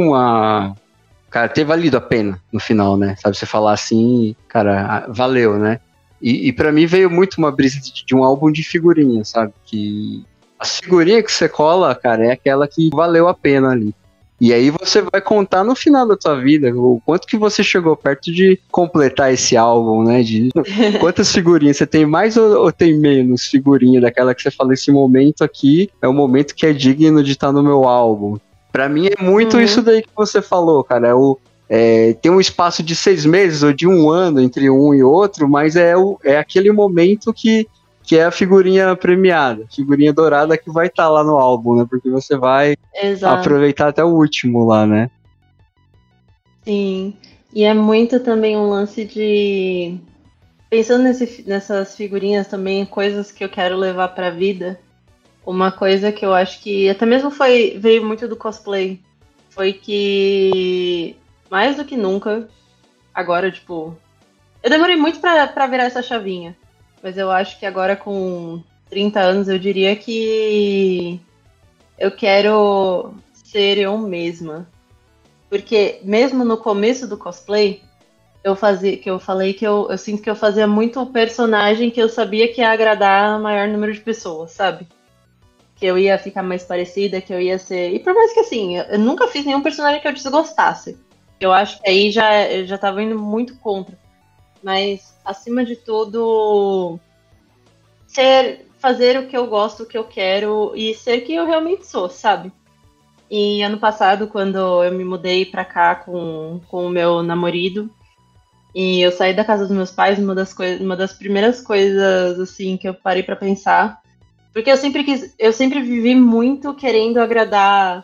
cara, ter valido a pena no final, né? Sabe, você falar assim, cara, valeu, né? E pra mim veio muito uma brisa de um álbum de figurinhas, sabe? Que as figurinhas que você cola, cara, é aquela que valeu a pena ali. E aí você vai contar no final da tua vida o quanto que você chegou perto de completar esse álbum, né? De quantas figurinhas você tem mais ou tem menos figurinha daquela que você fala, esse momento aqui é o momento que é digno de estar no meu álbum. Pra mim é muito isso daí que você falou, cara. Tem um espaço de 6 meses ou de 1 ano entre um e outro, mas é aquele momento que é a figurinha premiada, figurinha dourada que vai estar lá no álbum, né? Porque você vai aproveitar até o último lá, né? Sim, e é muito também um lance de... Pensando nessas figurinhas também, coisas que eu quero levar pra vida, uma coisa que eu acho que até mesmo veio muito do cosplay, foi que... Mais do que nunca, agora, tipo... Eu demorei muito pra virar essa chavinha. Mas eu acho que agora com 30 anos, eu diria que... Eu quero ser eu mesma. Porque mesmo no começo do cosplay, eu falei que eu sinto que eu fazia muito o personagem que eu sabia que ia agradar o maior número de pessoas, sabe? Que eu ia ficar mais parecida, que eu ia ser... E por mais que assim, eu nunca fiz nenhum personagem que eu desgostasse. Eu acho que aí já tava indo muito contra. Mas, acima de tudo, fazer o que eu gosto, o que eu quero e ser quem eu realmente sou, sabe? E ano passado, quando eu me mudei pra cá com o meu namorado, e eu saí da casa dos meus pais, uma das primeiras coisas, assim, que eu parei pra pensar, porque eu sempre vivi muito querendo agradar...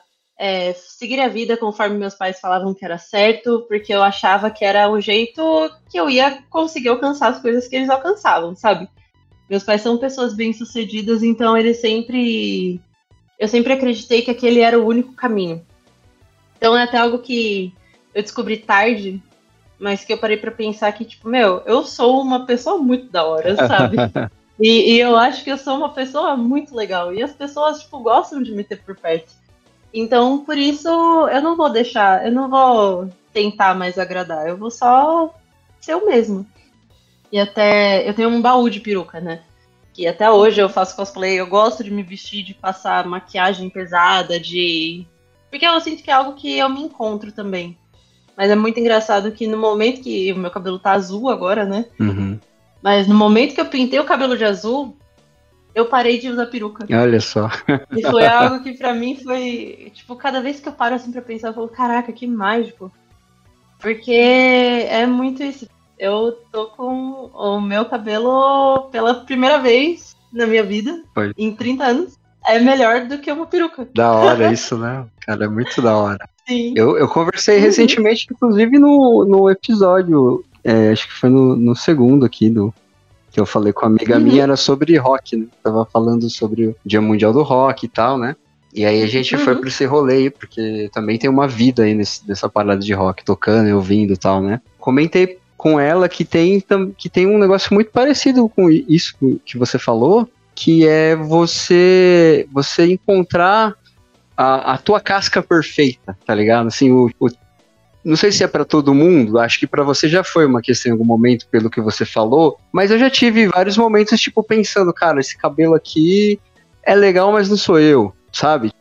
seguir a vida conforme meus pais falavam que era certo, porque eu achava que era o jeito que eu ia conseguir alcançar as coisas que eles alcançavam, sabe? Meus pais são pessoas bem-sucedidas, então eu sempre acreditei que aquele era o único caminho. Então é até algo que eu descobri tarde, mas que eu parei pra pensar que, tipo, eu sou uma pessoa muito da hora, sabe? E eu acho que eu sou uma pessoa muito legal, e as pessoas, tipo, gostam de me ter por perto. Então, por isso, eu não vou tentar mais agradar, eu vou só ser eu mesmo. E até, eu tenho um baú de peruca, né? Que até hoje eu faço cosplay, eu gosto de me vestir, de passar maquiagem pesada, porque eu sinto que é algo que eu me encontro também. Mas é muito engraçado que no momento que o meu cabelo tá azul agora, né? Uhum. Mas no momento que eu pintei o cabelo de azul, eu parei de usar peruca. Olha só. E foi algo que pra mim foi... Tipo, cada vez que eu paro assim pra pensar, eu falo, caraca, que mágico. Porque é muito isso. Eu tô com o meu cabelo pela primeira vez na minha vida, Foi. em 30 anos. É melhor do que uma peruca. Da hora isso, né? Cara, é muito da hora. Sim. Eu conversei recentemente, inclusive, no episódio, acho que foi no segundo aqui, que eu falei com uma amiga minha, era sobre rock, né? Tava falando sobre o Dia Mundial do Rock e tal, né? E aí a gente foi pra esse rolê aí, porque também tem uma vida aí nessa parada de rock, tocando e ouvindo e tal, né? Comentei com ela que tem um negócio muito parecido com isso que você falou, que é você encontrar a tua casca perfeita, tá ligado? Assim, não sei se é pra todo mundo, acho que pra você já foi uma questão em algum momento, pelo que você falou, mas eu já tive vários momentos, tipo, pensando, cara, esse cabelo aqui é legal, mas não sou eu, sabe?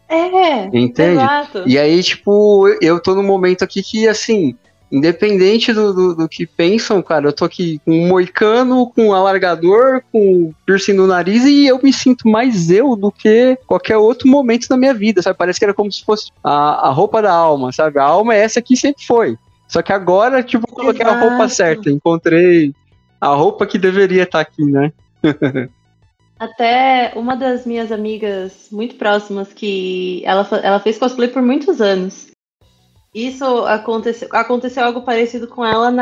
Entende? Exato. E aí, tipo, eu tô num momento aqui que, assim, independente do que pensam, cara, eu tô aqui com um moicano, com um alargador, com piercing no nariz e eu me sinto mais eu do que qualquer outro momento da minha vida, sabe? Parece que era como se fosse a roupa da alma, sabe? A alma é essa que sempre foi. Só que agora, tipo, eu coloquei a roupa certa, encontrei a roupa que deveria estar aqui, né? Até uma das minhas amigas muito próximas, que ela fez cosplay por muitos anos. Isso aconteceu algo parecido com ela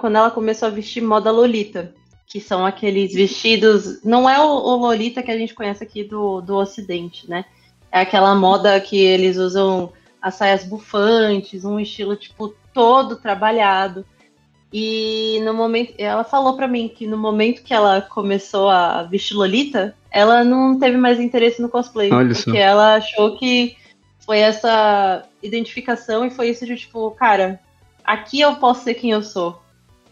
quando ela começou a vestir moda Lolita, que são aqueles vestidos. Não é o Lolita que a gente conhece aqui do Ocidente, né? É aquela moda que eles usam as saias bufantes, um estilo tipo todo trabalhado. E no momento, ela falou pra mim que no momento que ela começou a vestir Lolita, ela não teve mais interesse no cosplay, Olha porque só. ela achou que foi essa identificação e foi isso de tipo, cara, aqui eu posso ser quem eu sou.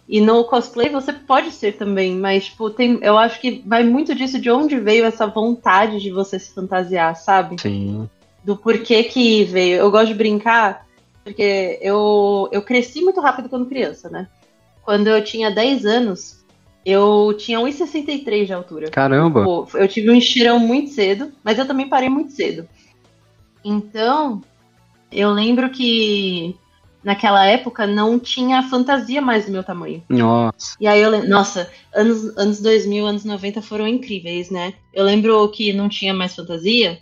E no cosplay você pode ser também, mas tipo, eu acho que vai muito disso de onde veio essa vontade de você se fantasiar, sabe? Sim. Do porquê que veio. Eu gosto de brincar, porque eu cresci muito rápido quando criança, né? Quando eu tinha 10 anos, eu tinha 1,63 de altura. Caramba! Tipo, eu tive um estirão muito cedo, mas eu também parei muito cedo. Então, eu lembro que naquela época não tinha fantasia mais do meu tamanho. Nossa. E aí eu lembro, nossa, anos 2000, anos 90 foram incríveis, né? Eu lembro que não tinha mais fantasia,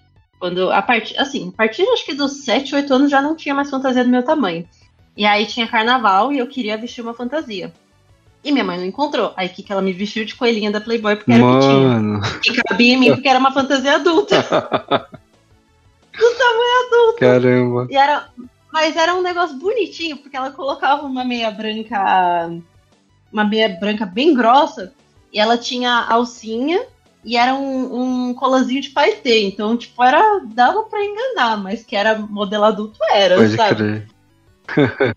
a partir acho que dos 7, 8 anos já não tinha mais fantasia do meu tamanho. E aí tinha carnaval e eu queria vestir uma fantasia. E minha mãe não encontrou. Aí que ela me vestiu de coelhinha da Playboy porque era Mano. pequena. E cabia em mim porque era uma fantasia adulta. Do tamanho adulto. Caramba. Mas era um negócio bonitinho, porque ela colocava uma meia branca bem grossa, e ela tinha alcinha, e era um colarzinho de paetê. Então, tipo, dava pra enganar, mas que era modelo adulto Pode sabe? crer.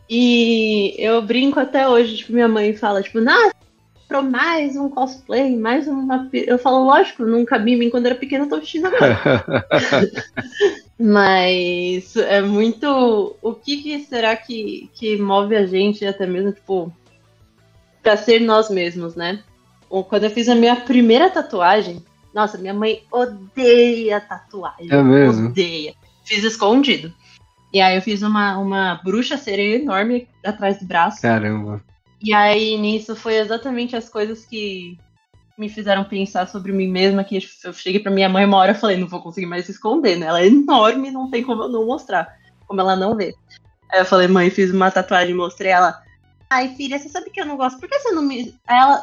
E eu brinco até hoje, tipo, minha mãe fala, tipo, nossa, comprou mais um cosplay, mais uma... Eu falo, lógico, não cabia em mim quando era pequena, eu tô vestindo agora. Mas é muito... O que será que move a gente até mesmo, tipo, pra ser nós mesmos, né? Quando eu fiz a minha primeira tatuagem, nossa, minha mãe odeia tatuagem. É mesmo? Odeia. Fiz escondido. E aí eu fiz uma bruxa sereia enorme atrás do braço. Caramba. E aí nisso foi exatamente as coisas que me fizeram pensar sobre mim mesma, que eu cheguei pra minha mãe uma hora e falei, não vou conseguir mais se esconder, né? Ela é enorme, não tem como eu não mostrar, como ela não vê. Aí eu falei, mãe, fiz uma tatuagem e mostrei ela. Ai, filha, você sabe que eu não gosto, por que você não me...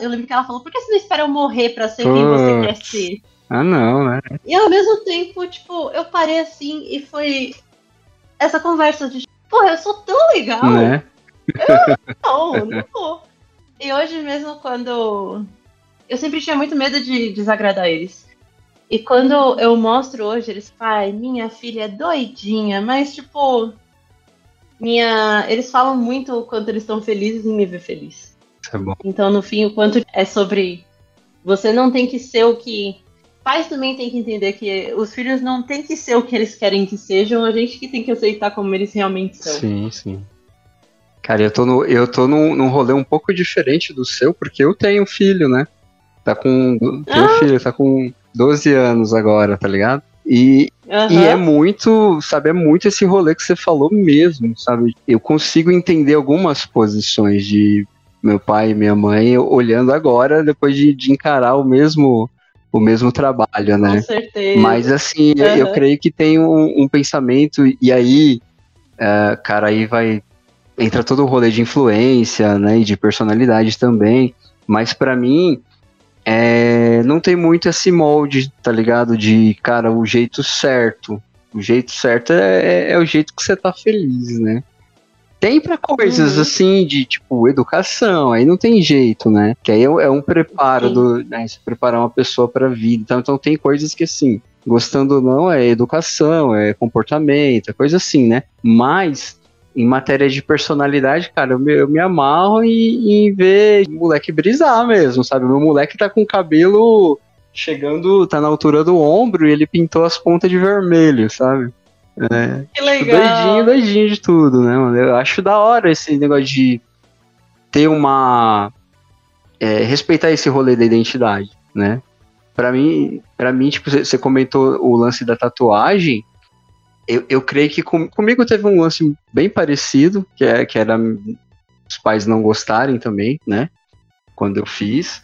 eu lembro que ela falou, por que você não espera eu morrer pra ser quem você quer ser? Ah, não, né? E ao mesmo tempo, tipo, eu parei assim e foi essa conversa de, porra, eu sou tão legal. Né? Não vou. E hoje mesmo, quando... Eu sempre tinha muito medo de desagradar eles. E quando eu mostro hoje, eles falam, minha filha é doidinha, mas tipo... Eles falam muito o quanto eles estão felizes em me ver feliz. Isso é bom. Então, no fim, o quanto é sobre... Você não tem que ser o que... Pais também tem que entender que os filhos não tem que ser o que eles querem que sejam, a gente que tem que aceitar como eles realmente são. Sim, sim. Cara, eu tô num rolê um pouco diferente do seu, porque eu tenho filho, né? Tem um filho, tá com 12 anos agora, tá ligado? E é muito, sabe, é muito esse rolê que você falou mesmo, sabe? Eu consigo entender algumas posições de meu pai e minha mãe olhando agora, depois de encarar o mesmo trabalho, né? Com certeza. Mas, assim, eu creio que tem um pensamento, e aí, cara, aí entra todo o rolê de influência, né, e de personalidade também, mas pra mim, não tem muito esse molde, tá ligado? De, cara, o jeito certo. O jeito certo é o jeito que você tá feliz, né? Tem pra coisas assim, de tipo, educação, aí não tem jeito, né? Que aí é um preparo né? Se preparar uma pessoa pra vida. Então tem coisas que, assim, gostando ou não, é educação, é comportamento, é coisa assim, né? Mas, em matéria de personalidade, cara, eu me amarro em ver o moleque brisar mesmo, sabe? O meu moleque tá com o cabelo chegando, tá na altura do ombro e ele pintou as pontas de vermelho, sabe? Que legal. Doidinho de tudo, né, mano? Eu acho da hora esse negócio de ter respeitar esse rolê da identidade, né? Pra mim, tipo, você comentou o lance da tatuagem, eu creio que comigo teve um lance bem parecido, que era os pais não gostarem também, né? Quando eu fiz.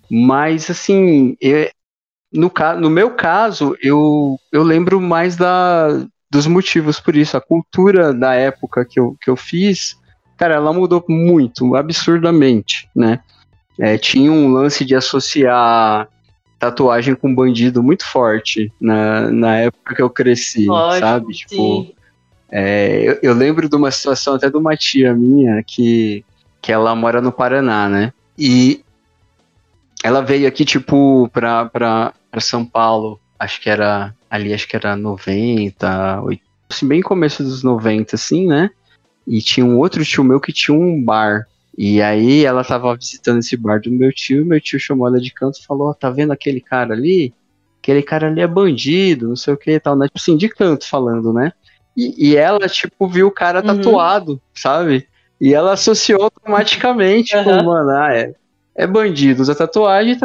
Mas, assim, no meu caso, eu lembro mais dos motivos por isso. A cultura da época que eu fiz, cara, ela mudou muito, absurdamente, né? Tinha um lance de associar tatuagem com bandido muito forte na época que eu cresci, Lógico, sabe? Tipo, eu lembro de uma situação até de uma tia minha que ela mora no Paraná, né? E ela veio aqui, tipo, pra São Paulo, acho que era 90, 80, assim, bem começo dos 90, assim, né? E tinha um outro tio meu que tinha um bar. E aí ela tava visitando esse bar do meu tio chamou ela de canto e falou, tá vendo aquele cara ali? Aquele cara ali é bandido, não sei o que e tal, né? Tipo assim, de canto falando, né? E ela, tipo, viu o cara tatuado, sabe? E ela associou automaticamente, tipo, mano, é bandido, usa tatuagem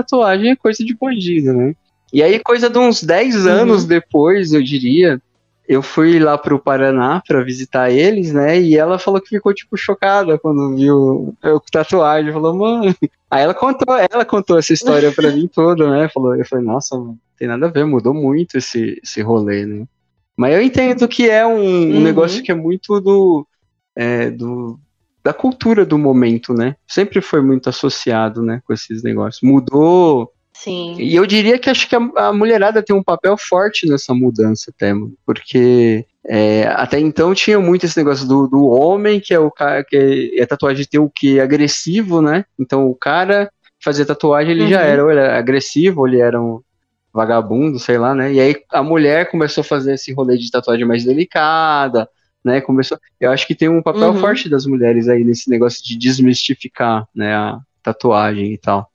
é coisa de bandido, né? E aí, coisa de uns 10 anos depois, eu diria, eu fui lá pro Paraná pra visitar eles, né? E ela falou que ficou, tipo, chocada quando viu eu com tatuagem. Falou, mano... Aí ela contou essa história pra mim toda, né? Eu falei, nossa, não tem nada a ver, mudou muito esse rolê, né? Mas eu entendo que é um negócio que é muito da cultura do momento, né? Sempre foi muito associado, né, com esses negócios. Mudou... Sim. E eu diria que acho que a mulherada tem um papel forte nessa mudança até, mano, porque até então tinha muito esse negócio do homem, que é o cara que a tatuagem tem o que? Agressivo, né? Então o cara fazia tatuagem, ele já era, ou ele era agressivo, ou ele era um vagabundo, sei lá, né? E aí a mulher começou a fazer esse rolê de tatuagem mais delicada, né? Eu acho que tem um papel forte das mulheres aí nesse negócio de desmistificar, né, a tatuagem e tal.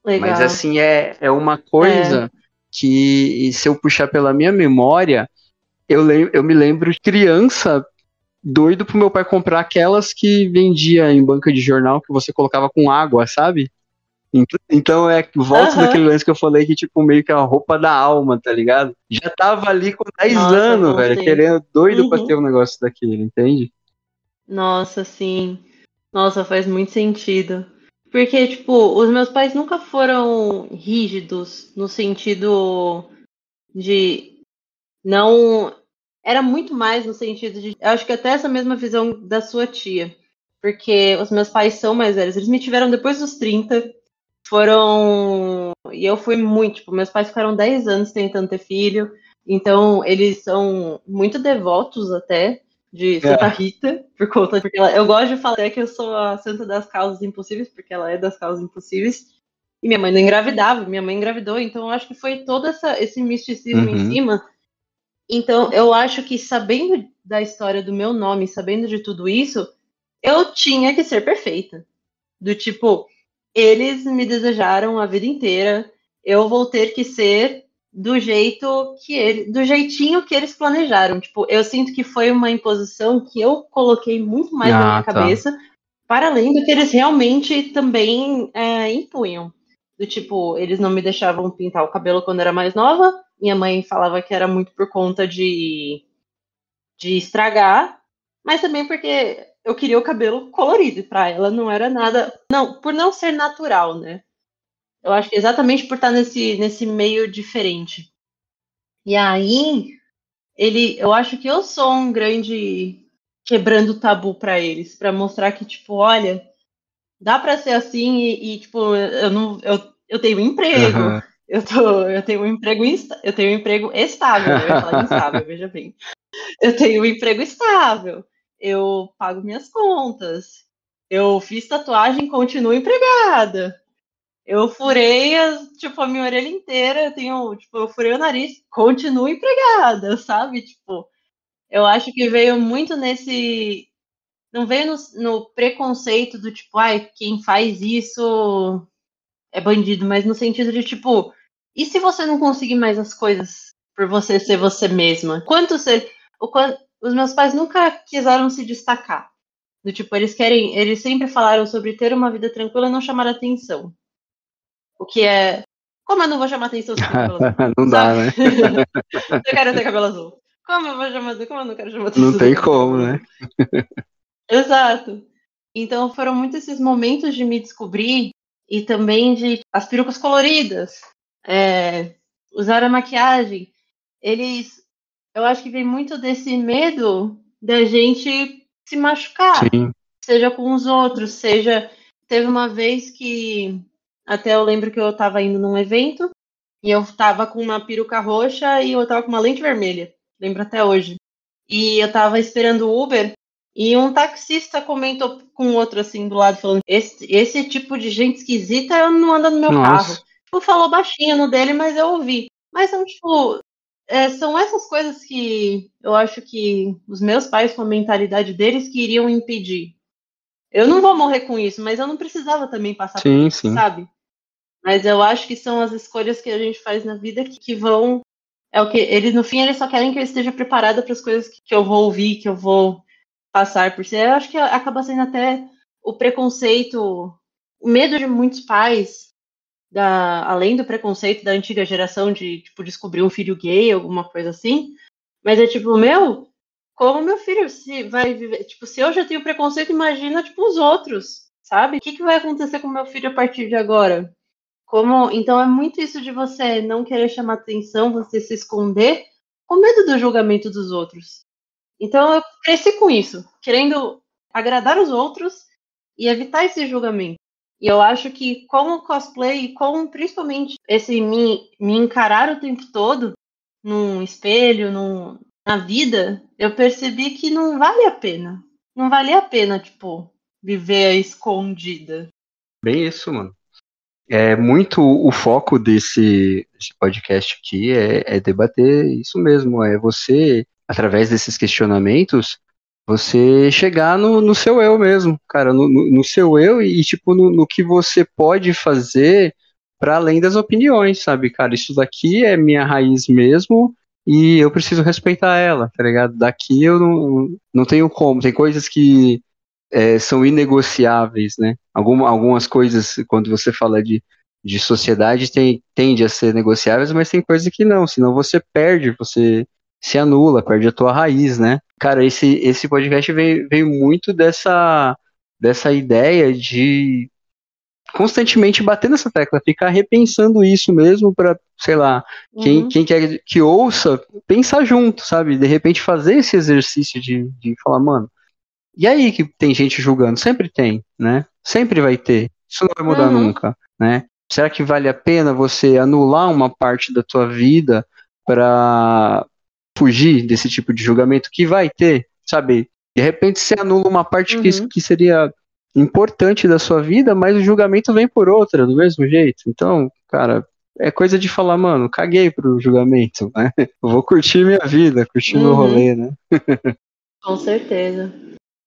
Legal. Mas assim, é uma coisa que, se eu puxar pela minha memória, eu me lembro de criança doido pro meu pai comprar aquelas que vendia em banca de jornal que você colocava com água, sabe? Então volta daquele lance que eu falei que, tipo, meio que a roupa da alma, tá ligado? Já tava ali com 10 anos, velho, querendo, doido pra ter um negócio daquele, entende? Nossa, sim. Nossa, faz muito sentido. Porque, tipo, os meus pais nunca foram rígidos no sentido de não. Era muito mais no sentido de. Eu acho que até essa mesma visão da sua tia. Porque os meus pais são mais velhos. Eles me tiveram depois dos 30. E eu fui muito. Tipo, meus pais ficaram 10 anos tentando ter filho. Então, eles são muito devotos até de Santa Rita, porque eu gosto de falar que eu sou a santa das causas impossíveis, porque ela é das causas impossíveis. E minha mãe não engravidava, minha mãe engravidou, então eu acho que foi todo esse misticismo em cima. Então, eu acho que sabendo da história do meu nome, sabendo de tudo isso, eu tinha que ser perfeita. Do tipo, eles me desejaram a vida inteira, eu vou ter que ser do jeitinho que eles planejaram. Tipo, eu sinto que foi uma imposição que eu coloquei muito mais na minha cabeça, para além do que eles realmente também impunham. Do tipo, eles não me deixavam pintar o cabelo quando era mais nova. Minha mãe falava que era muito por conta de estragar, mas também porque eu queria o cabelo colorido e pra ela não era nada. Não, por não ser natural, né? Eu acho que exatamente por estar nesse meio diferente. E aí, eu acho que eu sou um grande quebrando tabu pra eles, pra mostrar que, tipo, olha, dá pra ser assim tipo, eu tenho um emprego, Aham. eu tenho um emprego, eu tenho um emprego estável, eu ia falar instável, veja bem. Eu tenho um emprego estável, eu pago minhas contas, eu fiz tatuagem, continuo empregada. Eu furei a minha orelha inteira, eu furei o nariz, continuo empregada, sabe? Tipo, eu acho que veio muito nesse. Não veio no preconceito do tipo, ai, quem faz isso é bandido, mas no sentido de tipo, e se você não conseguir mais as coisas por você ser você mesma? Os meus pais nunca quiseram se destacar. Do tipo, eles sempre falaram sobre ter uma vida tranquila e não chamar atenção. O que é. Como eu não vou chamar atenção se eu tenho cabelo azul? Não dá, né? Eu quero ter cabelo azul. Como eu não quero chamar atenção Não se eu tem tenho como, cabelo né? azul? Exato. Então foram muitos esses momentos de me descobrir e também de as perucas coloridas, usar a maquiagem. Eu acho que vem muito desse medo da gente se machucar, Sim. seja com os outros, teve uma vez que até eu lembro que eu estava indo num evento e eu estava com uma peruca roxa e eu estava com uma lente vermelha, lembro até hoje. E eu estava esperando o Uber e um taxista comentou com outro assim do lado, falando: esse tipo de gente esquisita eu não ando no meu carro. Nossa. Tipo, falou baixinho no dele, mas eu ouvi. Mas são, tipo, são essas coisas que eu acho que os meus pais, com a mentalidade deles, queriam impedir. Eu não vou morrer com isso, mas eu não precisava também passar por Sim, isso, sim. sabe? Mas eu acho que são as escolhas que a gente faz na vida que vão. É o que eles, no fim, eles só querem que eu esteja preparada para as coisas que eu vou ouvir, que eu vou passar por ser. Eu acho que acaba sendo até o preconceito, o medo de muitos pais, além do preconceito da antiga geração de tipo descobrir um filho gay, alguma coisa assim. Mas é tipo, como meu filho se vai viver, tipo, se eu já tenho preconceito, imagina tipo os outros, sabe? O que vai acontecer com meu filho a partir de agora? Então é muito isso de você não querer chamar atenção, você se esconder com medo do julgamento dos outros. Então eu cresci com isso, querendo agradar os outros e evitar esse julgamento. E eu acho que com o cosplay e com principalmente esse me encarar o tempo todo num espelho, na vida, eu percebi que não vale a pena. Não valia a pena, tipo, viver escondida. Bem isso, mano. É muito o foco desse podcast aqui é debater isso mesmo. É você, através desses questionamentos, você chegar no seu eu mesmo, cara, no seu eu e tipo, no que você pode fazer para além das opiniões, sabe, cara? Isso daqui é minha raiz mesmo e eu preciso respeitar ela, tá ligado? Daqui eu não tenho como. Tem coisas que são inegociáveis, né? Algumas coisas, quando você fala de sociedade, tende a ser negociáveis, mas tem coisas que não, senão você perde, você se anula, perde a tua raiz, né? Cara, esse podcast veio muito dessa ideia de constantemente bater nessa tecla, ficar repensando isso mesmo para, sei lá, quem quer que ouça, pensar junto, sabe? De repente fazer esse exercício de falar, mano, e aí que tem gente julgando? Sempre tem, né? Sempre vai ter. Isso não vai mudar nunca, né? Será que vale a pena você anular uma parte da tua vida para fugir desse tipo de julgamento que vai ter, sabe? De repente você anula uma parte que seria importante da sua vida, mas o julgamento vem por outra, do mesmo jeito. Então, cara, é coisa de falar, mano, caguei pro julgamento, né? Eu vou curtir minha vida, curtir meu rolê, né? Com certeza.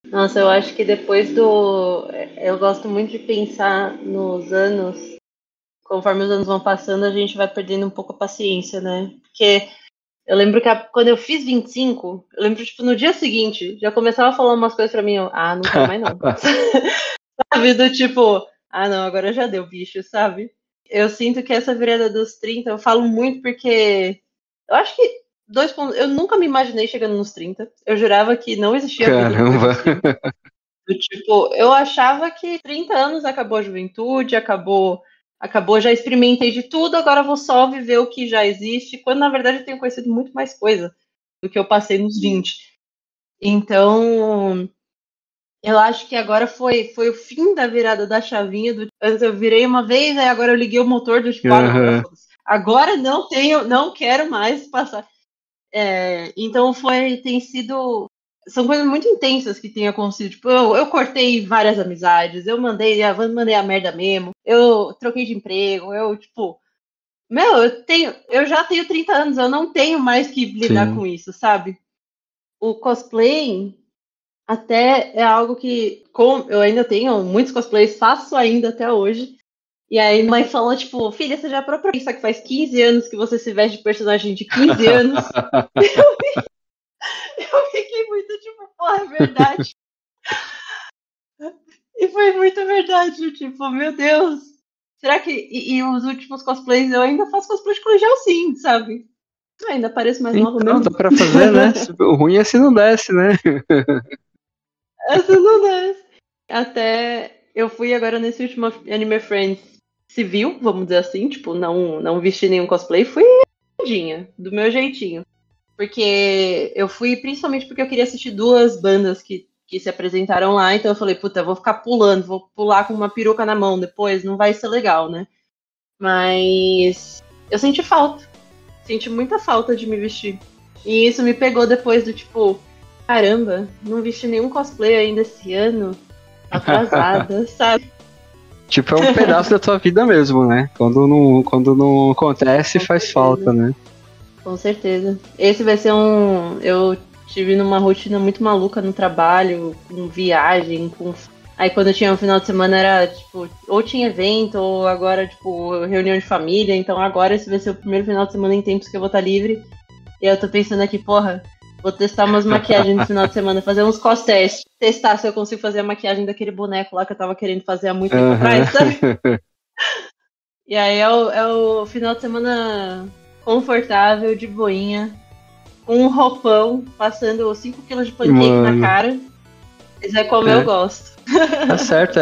Nossa, eu acho que eu gosto muito de pensar nos anos, conforme os anos vão passando, a gente vai perdendo um pouco a paciência, né? Porque eu lembro que quando eu fiz 25, eu lembro, tipo, no dia seguinte, já começava a falar umas coisas pra mim, não quero mais não. Sabe, do tipo, não, agora já deu, bicho, sabe? Eu sinto que essa virada dos 30, eu falo muito porque eu acho que eu nunca me imaginei chegando nos 30. Eu jurava que não existia vida depois dos 30. Tipo, eu achava que 30 anos acabou a juventude, acabou, já experimentei de tudo, agora vou só viver o que já existe, quando na verdade eu tenho conhecido muito mais coisa do que eu passei nos 20. Então, eu acho que agora foi o fim da virada da chavinha. Antes eu virei uma vez, aí agora eu liguei o motor do tipo, agora não quero mais passar. Então tem sido. São coisas muito intensas que tem acontecido. Tipo, eu cortei várias amizades, eu mandei a merda mesmo, eu troquei de emprego, eu já tenho 30 anos, eu não tenho mais que lidar com isso, sabe? O cosplay até é algo que, como eu ainda tenho muitos cosplays, faço ainda até hoje. E aí minha mãe falou, tipo, filha, você já parou pra pensar que faz 15 anos que você se veste de personagem de 15 anos? Eu fiquei muito tipo, porra, é verdade. E foi muito verdade, tipo, meu Deus. Será que... E os últimos cosplays, eu ainda faço cosplay de colegial sim, sabe? Eu ainda pareço mais nova mesmo. Não, dá pra fazer, né? O ruim é se não desce, né? Essa não desce. Até eu fui agora nesse último Anime Friends civil, vamos dizer assim, tipo, não vesti nenhum cosplay, fui do meu jeitinho. Porque eu fui principalmente porque eu queria assistir 2 bandas que se apresentaram lá, então eu falei, puta, eu vou ficar pulando, vou pular com uma peruca na mão depois, não vai ser legal, né? Mas eu senti muita falta de me vestir. E isso me pegou depois do tipo, caramba, não vesti nenhum cosplay ainda esse ano, atrasada, sabe? Tipo, é um pedaço da tua vida mesmo, né? Quando não acontece, faz falta, né? Com certeza. Esse vai ser eu tive numa rotina muito maluca no trabalho, com viagem, Aí quando eu tinha um final de semana era, tipo, ou tinha evento, ou agora, tipo, reunião de família. Então agora esse vai ser o primeiro final de semana em tempos que eu vou estar livre. E eu tô pensando aqui, porra, vou testar umas maquiagens no final de semana, fazer uns cos-testes. Testar se eu consigo fazer a maquiagem daquele boneco lá que eu tava querendo fazer há muito tempo atrás, sabe? E aí é o final de semana confortável, de boinha, com um roupão, passando 5 kg de pancake na cara. Isso é como eu gosto. Tá certo,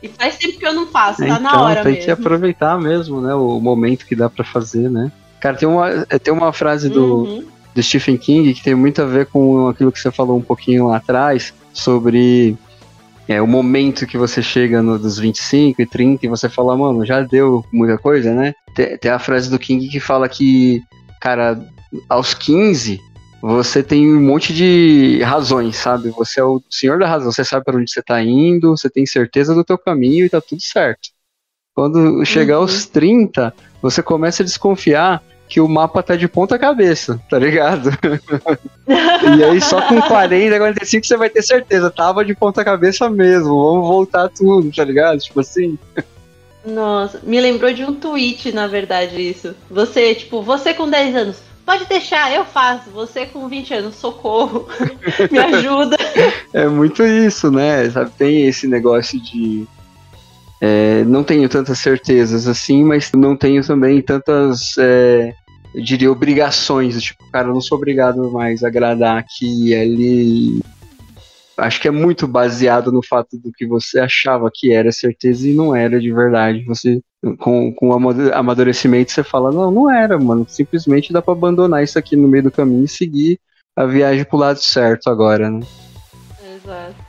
E faz tempo que eu não faço, tá na hora tem mesmo. que aproveitar mesmo, né, o momento que dá pra fazer, né. Cara, tem uma frase do Stephen King que tem muito a ver com aquilo que você falou um pouquinho lá atrás, sobre o momento que você chega dos 25 e 30 e você fala, mano, já deu muita coisa, né? Tem a frase do King que fala que, cara, aos 15 você tem um monte de razões, sabe? Você é o senhor da razão, você sabe para onde você tá indo, você tem certeza do teu caminho e tá tudo certo. Quando chegar aos 30, você começa a desconfiar que o mapa tá de ponta cabeça, tá ligado? E aí só com 40, 45 você vai ter certeza, tava de ponta cabeça mesmo, vamos voltar tudo, tá ligado? Tipo assim. Nossa, me lembrou de um tweet, na verdade, isso. Você com 10 anos, pode deixar, eu faço. Você com 20 anos, socorro, me ajuda. É muito isso, né? Sabe, tem esse negócio de... não tenho tantas certezas assim, mas não tenho também tantas, eu diria, obrigações. Tipo, cara, eu não sou obrigado mais a agradar aqui e ali. Acho que é muito baseado no fato do que você achava que era certeza e não era de verdade. Você, com o amadurecimento, você fala, não era, mano. Simplesmente dá pra abandonar isso aqui no meio do caminho e seguir a viagem pro lado certo agora, né? Exato.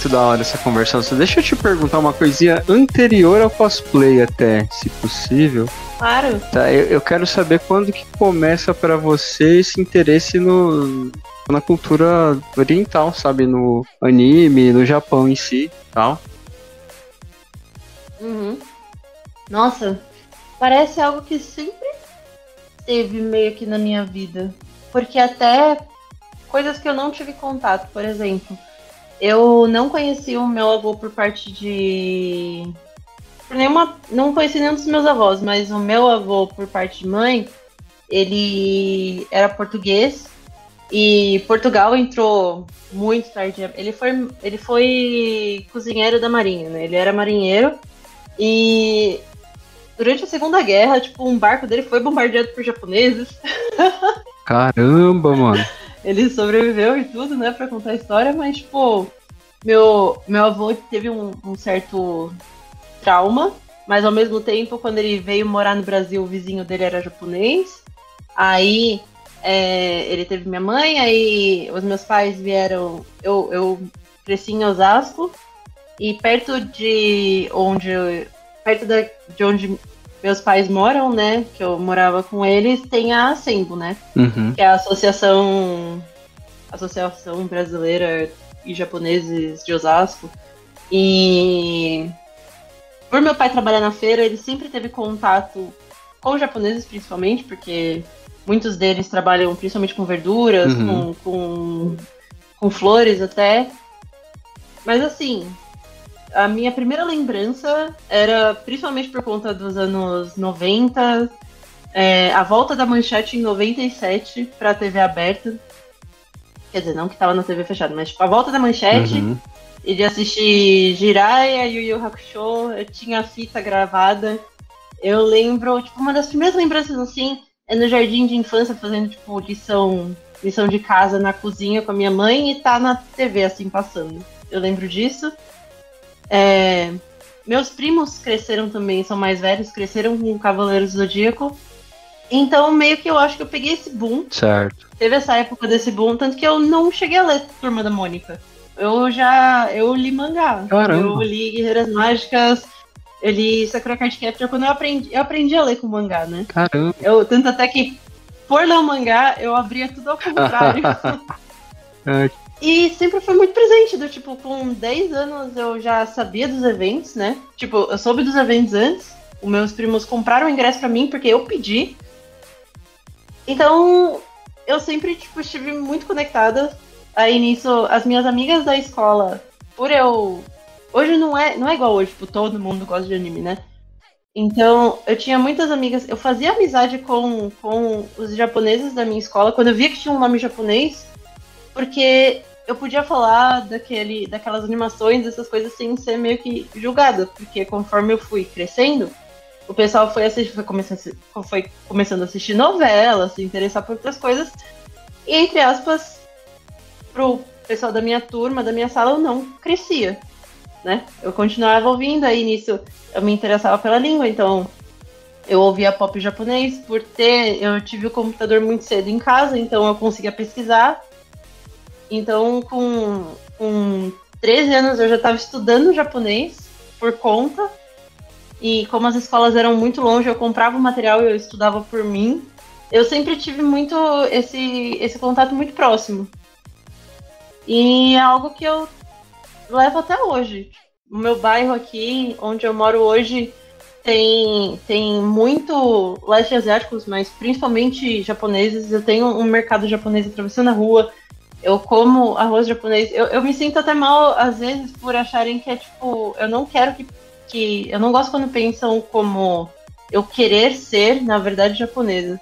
muito da hora essa conversa. Só deixa eu te perguntar uma coisinha anterior ao cosplay até, se possível. Claro. Tá, eu quero saber quando que começa pra você esse interesse na cultura oriental, sabe? No anime, no Japão em si e tal. Uhum. Nossa, parece algo que sempre esteve meio que na minha vida. Porque até coisas que eu não tive contato, por exemplo, eu não conheci o meu avô por parte de... Não conheci nenhum dos meus avós, mas o meu avô por parte de mãe, ele era português e Portugal entrou muito tarde. Ele foi cozinheiro da marinha, né? Ele era marinheiro e durante a Segunda Guerra, tipo, um barco dele foi bombardeado por japoneses. Caramba, mano. Ele sobreviveu e tudo, né, pra contar a história, mas, tipo, meu avô teve um certo trauma, mas ao mesmo tempo, quando ele veio morar no Brasil, o vizinho dele era japonês. Aí ele teve minha mãe, aí os meus pais vieram. Eu cresci em Osasco e perto de onde meus pais moram, né? Que eu morava com eles, tem a Assembo, né? Uhum. Que é a Associação Brasileira e Japoneses de Osasco. E por meu pai trabalhar na feira, ele sempre teve contato com japoneses, principalmente, porque muitos deles trabalham principalmente com verduras, com flores até. Mas assim, a minha primeira lembrança era principalmente por conta dos anos 90, a volta da Manchete em 97 pra TV aberta. Quer dizer, não que tava na TV fechada, mas tipo, a volta da Manchete e de assistir Jiraiya, Yu Yu Hakusho, eu tinha a fita gravada. Eu lembro, tipo, uma das primeiras lembranças assim é no jardim de infância fazendo tipo lição de casa na cozinha com a minha mãe e tá na TV assim passando. Eu lembro disso. Meus primos cresceram também, são mais velhos, cresceram com Cavaleiros do Zodíaco. Então, meio que eu acho que eu peguei esse boom. Certo. Teve essa época desse boom, tanto que eu não cheguei a ler Turma da Mônica. Eu li mangá. Caramba. Eu li Guerreiras Mágicas, eu li Sakura Card Captor quando eu aprendi a ler com mangá, né? Caramba. Tanto até que, por ler o mangá, eu abria tudo ao contrário. E sempre foi muito presente, tipo, com 10 anos eu já sabia dos eventos, né? Tipo, eu soube dos eventos antes, os meus primos compraram o ingresso pra mim porque eu pedi. Então, eu sempre, tipo, estive muito conectada. Aí nisso, as minhas amigas da escola, hoje não é igual hoje, tipo, todo mundo gosta de anime, né? Então, eu tinha muitas amigas, eu fazia amizade com os japoneses da minha escola, quando eu via que tinha um nome japonês, porque eu podia falar daquelas animações, essas coisas, sem ser meio que julgada, porque conforme eu fui crescendo, o pessoal foi começando a assistir novela, se interessar por outras coisas, e entre aspas, pro pessoal da minha turma, da minha sala, eu não crescia, né? Eu continuava ouvindo, aí nisso eu me interessava pela língua, então eu ouvia pop japonês, eu tive o computador muito cedo em casa, então eu conseguia pesquisar. Então, com 13 anos, eu já estava estudando japonês por conta. E como as escolas eram muito longe, eu comprava o material e eu estudava por mim. Eu sempre tive muito esse contato muito próximo. E é algo que eu levo até hoje. O meu bairro aqui, onde eu moro hoje, tem muito leste asiáticos, mas principalmente japoneses. Eu tenho um mercado japonês atravessando a rua. Eu como arroz japonês. Eu me sinto até mal, às vezes, por acharem que é tipo... Eu não quero que... Eu não gosto quando pensam como eu querer ser, na verdade, japonesa.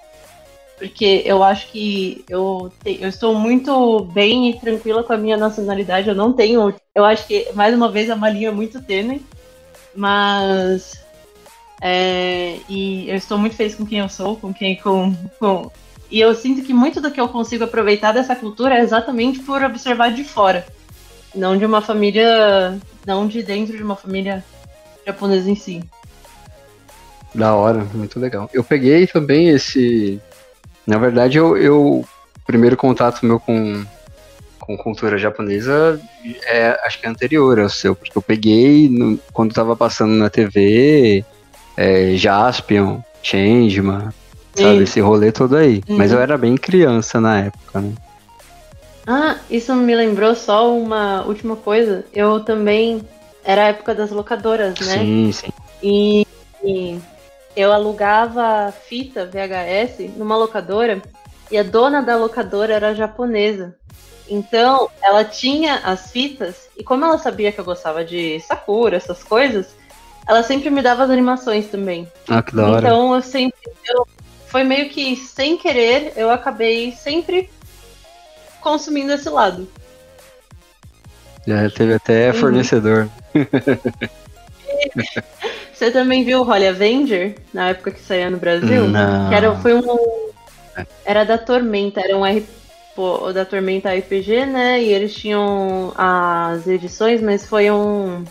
Porque eu acho que eu estou muito bem e tranquila com a minha nacionalidade. Eu não tenho... Eu acho que, mais uma vez, é uma linha muito tênue. Mas... e eu estou muito feliz com quem eu sou, E eu sinto que muito do que eu consigo aproveitar dessa cultura é exatamente por observar de fora. Não de uma família... Não de dentro de uma família japonesa em si. Da hora, muito legal. Eu peguei também esse... Na verdade, eu primeiro contato meu com com cultura japonesa acho que é anterior ao seu, porque eu peguei quando tava passando na TV, Jaspion, Changeman, sabe, esse rolê todo aí. Mas eu era bem criança na época, né? Ah, isso me lembrou só uma última coisa. Eu também... Era a época das locadoras, né? Sim, sim. E eu alugava fita VHS numa locadora e a dona da locadora era japonesa. Então, ela tinha as fitas e como ela sabia que eu gostava de Sakura, essas coisas, ela sempre me dava as animações também. Ah, que da hora. Então, foi meio que sem querer, eu acabei sempre consumindo esse lado. Já teve até fornecedor. Você também viu o Holy Avenger na época que saía no Brasil? Não. Que era da Tormenta, era o da Tormenta RPG, né? E eles tinham as edições, mas foi um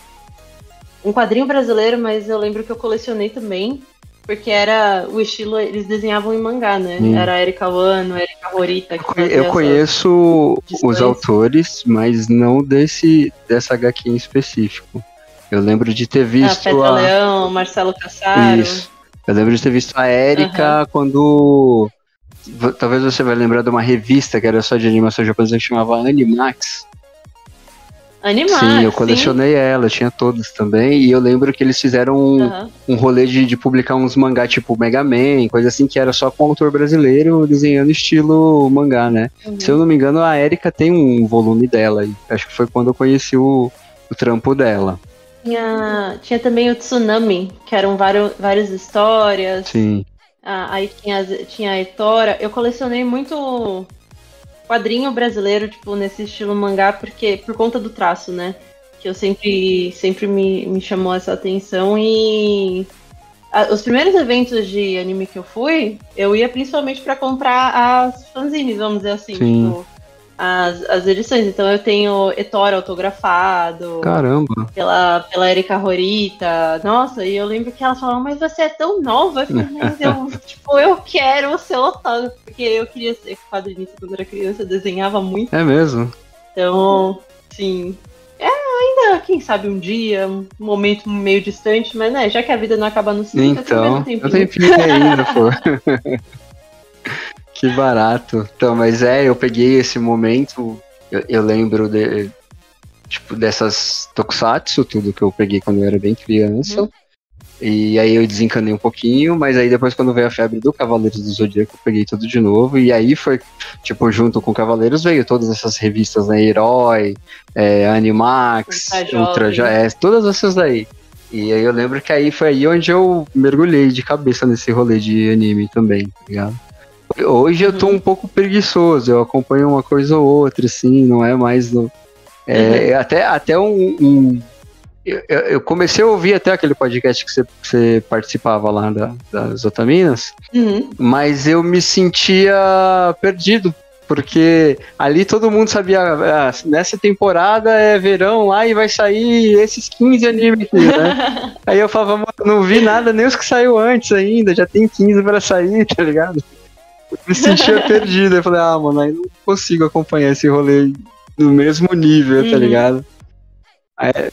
quadrinho brasileiro, mas eu lembro que eu colecionei também, porque era o estilo, eles desenhavam em mangá, né? Era a Erika Wano, a Erika Horita. Eu conheço os autores, mas não dessa HQ em específico. Eu lembro de ter visto Petra Leão, Marcelo Cassaro. Isso. Eu lembro de ter visto a Erika quando... Talvez você vai lembrar de uma revista que era só de animação japonesa que chamava Animax. Animax, sim, eu colecionei ela, eu tinha todas também. E eu lembro que eles fizeram um rolê de publicar uns mangá tipo Mega Man, coisa assim, que era só com autor brasileiro desenhando estilo mangá, né? Se eu não me engano, a Erika tem um volume dela. Acho que foi quando eu conheci o trampo dela. Tinha também o Tsunami, que eram várias histórias. Sim. Aí tinha a Etora. Eu colecionei muito quadrinho brasileiro, tipo, nesse estilo mangá, por conta do traço, né? Que eu sempre me chamou essa atenção. E os primeiros eventos de anime que eu fui, eu ia principalmente pra comprar as fanzines, vamos dizer assim. Sim. Tipo, as edições. Então eu tenho Etora autografado. Caramba! Pela Erika Horita. Nossa, e eu lembro que ela falava, mas você é tão nova. Eu falei, mas eu quero o seu autógrafo. Porque eu queria ser quadrinista quando era criança, eu desenhava muito. É mesmo? Então, sim. Ainda, quem sabe um dia, um momento meio distante, mas né, já que a vida não acaba no 5, então, eu tenho tempinho ainda, pô. Que barato. Então, mas eu peguei esse momento, eu lembro dessas tokusatsu, tudo que eu peguei quando eu era bem criança. E aí eu desencanei um pouquinho, mas aí depois quando veio a febre do Cavaleiros do Zodíaco, eu peguei tudo de novo. E aí foi, tipo, junto com Cavaleiros veio todas essas revistas, né? Herói, Animax, Ultra Jovem, todas essas daí. E aí eu lembro que foi aí onde eu mergulhei de cabeça nesse rolê de anime também, tá ligado? Hoje eu tô um pouco preguiçoso, eu acompanho uma coisa ou outra, assim, não é mais... Até eu comecei a ouvir até aquele podcast que você participava lá das Otaminas, mas eu me sentia perdido, porque ali todo mundo sabia, nessa temporada é verão lá e vai sair esses 15 animes, né? Aí eu falava, mano, não vi nada, nem os que saiu antes ainda, já tem 15 pra sair, tá ligado? Eu me sentia perdido, eu falei, mano, aí não consigo acompanhar esse rolê no mesmo nível, tá ligado?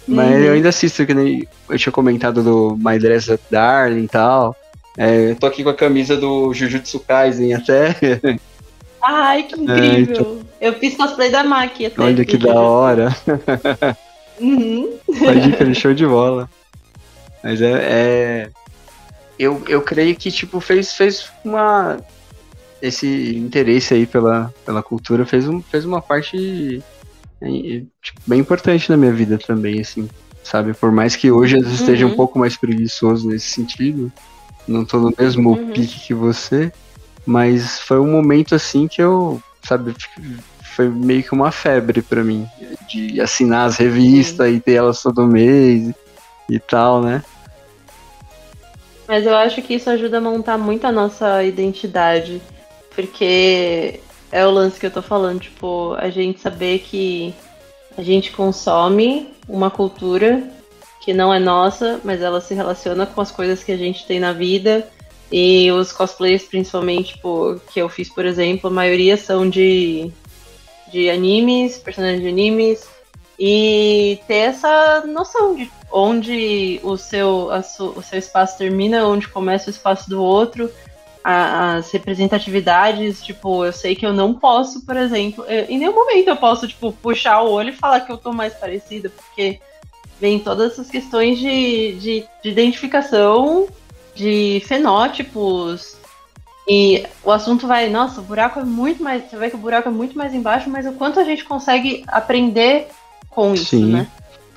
Mas eu ainda assisto, que nem eu tinha comentado do My Dress Up Darling e tal. Eu tô aqui com a camisa do Jujutsu Kaisen até. Ai, que incrível! Então... Eu fiz cosplay da Maki até. Olha que da hora! Pode ir, show de bola. Mas eu creio que tipo, fez esse interesse aí pela cultura fez uma parte tipo, bem importante na minha vida também, assim, sabe? Por mais que hoje eu esteja um pouco mais preguiçoso nesse sentido, não tô no mesmo pique que você, mas foi um momento assim que eu, sabe, foi meio que uma febre pra mim, de assinar as revistas e ter elas todo mês e tal, né? Mas eu acho que isso ajuda a montar muito a nossa identidade, porque é o lance que eu tô falando, tipo, a gente saber que a gente consome uma cultura que não é nossa, mas ela se relaciona com as coisas que a gente tem na vida, e os cosplays, principalmente, tipo, que eu fiz, por exemplo, a maioria são de de animes, personagens de animes, e ter essa noção de onde o seu espaço termina, onde começa o espaço do outro, as representatividades, tipo, eu sei que eu não posso, por exemplo, em nenhum momento eu posso, tipo, puxar o olho e falar que eu tô mais parecida, porque vem todas essas questões de identificação, de fenótipos, e o assunto vai, nossa, o buraco é muito mais, você vê que o buraco é muito mais embaixo, mas o quanto a gente consegue aprender com isso, Sim. né?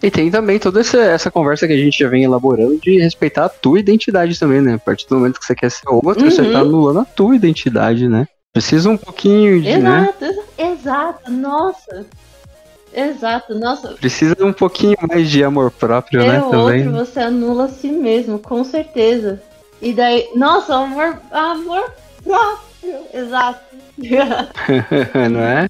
E tem também toda essa conversa que a gente já vem elaborando de respeitar a tua identidade também, né? A partir do momento que você quer ser outro, você tá anulando a tua identidade, né? Precisa um pouquinho de, Exato, nossa. Precisa um pouquinho mais de amor próprio, né? O Também. outro, você anula a si mesmo, com certeza. E daí, nossa, amor próprio, exato. Não é?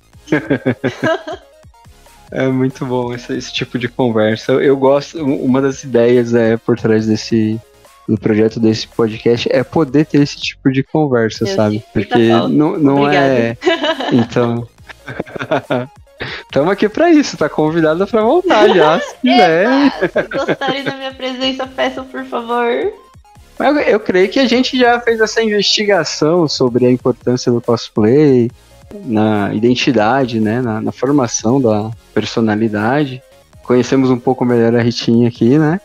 É muito bom esse tipo de conversa. Eu gosto, uma das ideias por trás do projeto desse podcast é poder ter esse tipo de conversa, sabe? Porque não é. Então. Estamos aqui pra isso, tá convidada pra voltar já, se quiser. Se gostarem da minha presença, peçam por favor. Eu creio que a gente já fez essa investigação sobre a importância do cosplay, na identidade, né, na formação da personalidade. Conhecemos um pouco melhor a Ritinha aqui, né?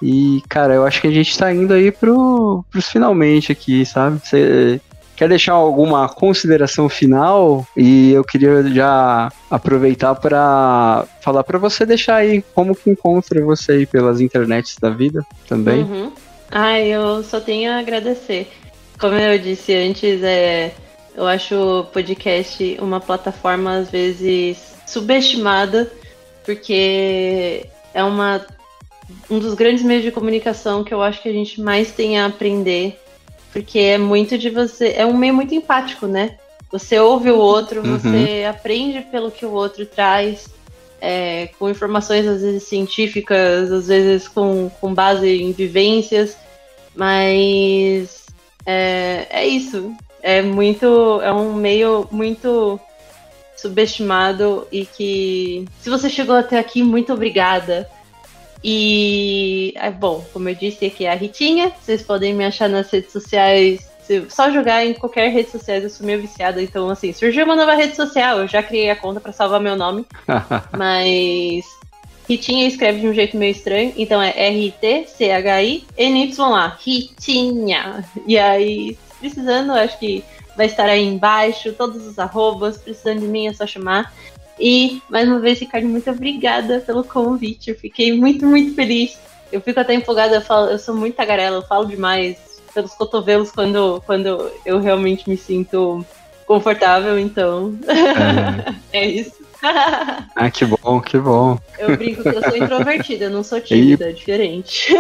E, cara, eu acho que a gente tá indo aí pros finalmente aqui, sabe? Você quer deixar alguma consideração final? E eu queria já aproveitar para falar para você deixar aí como que encontra você aí pelas internets da vida também. Eu só tenho a agradecer. Como eu disse antes, eu acho o podcast uma plataforma, às vezes, subestimada, porque é um dos grandes meios de comunicação que eu acho que a gente mais tem a aprender, porque é muito de você... É um meio muito empático, né? Você ouve o outro, você aprende pelo que o outro traz, com informações, às vezes, científicas, às vezes com base em vivências, mas é isso. É um meio muito subestimado e que, se você chegou até aqui, muito obrigada. E, bom, como eu disse, aqui é a Ritinha. Vocês podem me achar nas redes sociais. Só jogar em qualquer rede social, eu sou meio viciada. Então, assim, surgiu uma nova rede social, eu já criei a conta pra salvar meu nome. Mas Ritinha escreve de um jeito meio estranho. Então é RTCHINYA, Ritinha. E aí, precisando, acho que vai estar aí embaixo, todos os arrobas. Precisando de mim, é só chamar. E, mais uma vez, Ricardo, muito obrigada pelo convite. Eu fiquei muito, muito feliz. Eu fico até empolgada, eu sou muito tagarela, eu falo demais pelos cotovelos quando eu realmente me sinto confortável, então é isso. Que bom, que bom. Eu brinco que eu sou introvertida, eu não sou tímida, é diferente.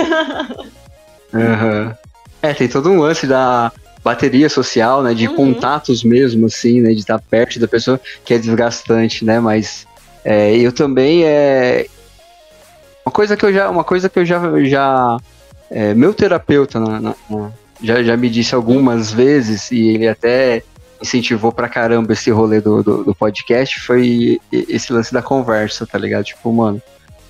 Tem todo um lance da bateria social, né, de contatos mesmo, assim, né, de estar perto da pessoa, que é desgastante, né, mas eu também, uma coisa que eu já meu terapeuta já me disse algumas vezes, e ele até incentivou pra caramba esse rolê do podcast, foi esse lance da conversa, tá ligado? Tipo, mano,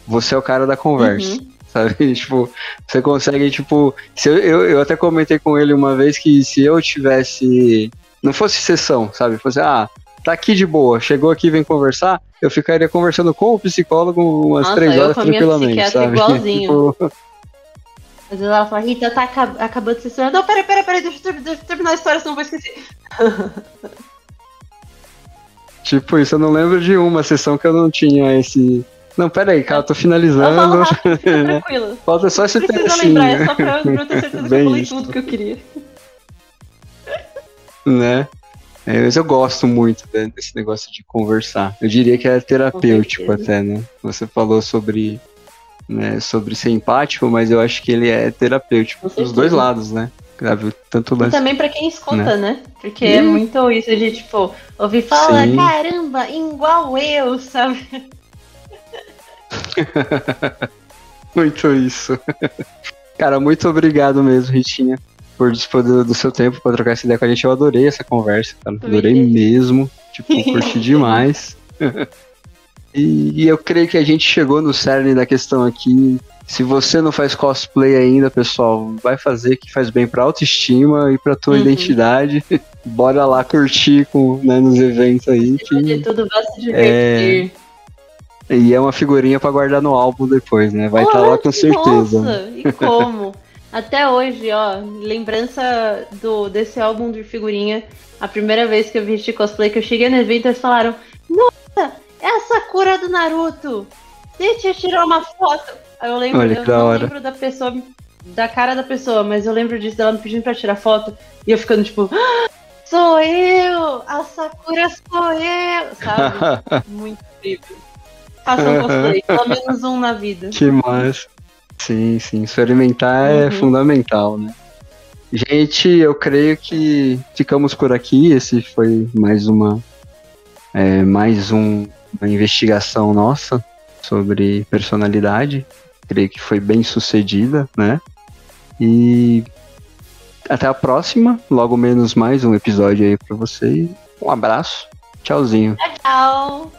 você é o cara da conversa. Sabe? Tipo, você consegue, tipo... Eu até comentei com ele uma vez que se eu tivesse... Não fosse sessão, sabe? Fosse, tá aqui de boa, chegou aqui, vem conversar, eu ficaria conversando com o psicólogo umas 3 horas tranquilamente, sabe? Igualzinho. Tipo... Às vezes ela fala, Rita, tá acabando de ser história. Não, peraí, deixa eu terminar a história, senão eu vou esquecer. Tipo isso, eu não lembro de uma sessão que eu não tinha esse... Não, peraí, cara, eu tô finalizando. Eu falo rápido, fica tranquilo. Falta só esse pedacinho. Não precisa lembrar, é só pra eu ter certeza que eu falei tudo que eu queria. Né? Mas eu gosto muito desse negócio de conversar. Eu diria que é terapêutico até, né? Você falou sobre ser empático, mas eu acho que ele é terapêutico dos dois lados, né? Tanto e também pra quem escuta, né? Porque é muito isso de, tipo, ouvir falar, caramba, igual eu, sabe? Muito isso. Cara, muito obrigado mesmo, Ritinha, por dispor do seu tempo pra trocar essa ideia com a gente. Eu adorei essa conversa, cara. Adorei mesmo. Tipo, curti demais. E eu creio que a gente chegou no cerne da questão aqui. Se você não faz cosplay ainda, pessoal, vai fazer, que faz bem pra autoestima e pra tua identidade. Bora lá curtir nos eventos aí. De tudo, vai se divertir. E é uma figurinha pra guardar no álbum depois, né? Vai estar lá com certeza. Nossa, e como? Até hoje, ó, lembrança desse álbum de figurinha. A primeira vez que eu vesti cosplay, que eu cheguei no evento, eles falaram: Nossa, é a Sakura do Naruto! Deixa eu tirar uma foto. Aí eu lembro, eu não lembro da pessoa, da cara da pessoa, mas eu lembro disso, dela me pedindo pra tirar foto. E eu ficando tipo, sou eu! A Sakura sou eu! Sabe? Muito incrível. Façam cosplay, pelo menos um na vida. Que massa. Sim, experimentar é fundamental, né? Gente, eu creio que ficamos por aqui. Esse foi mais uma investigação nossa sobre personalidade. Creio que foi bem sucedida, né? E até a próxima. Logo menos mais um episódio aí pra vocês. Um abraço. Tchauzinho. Tchau.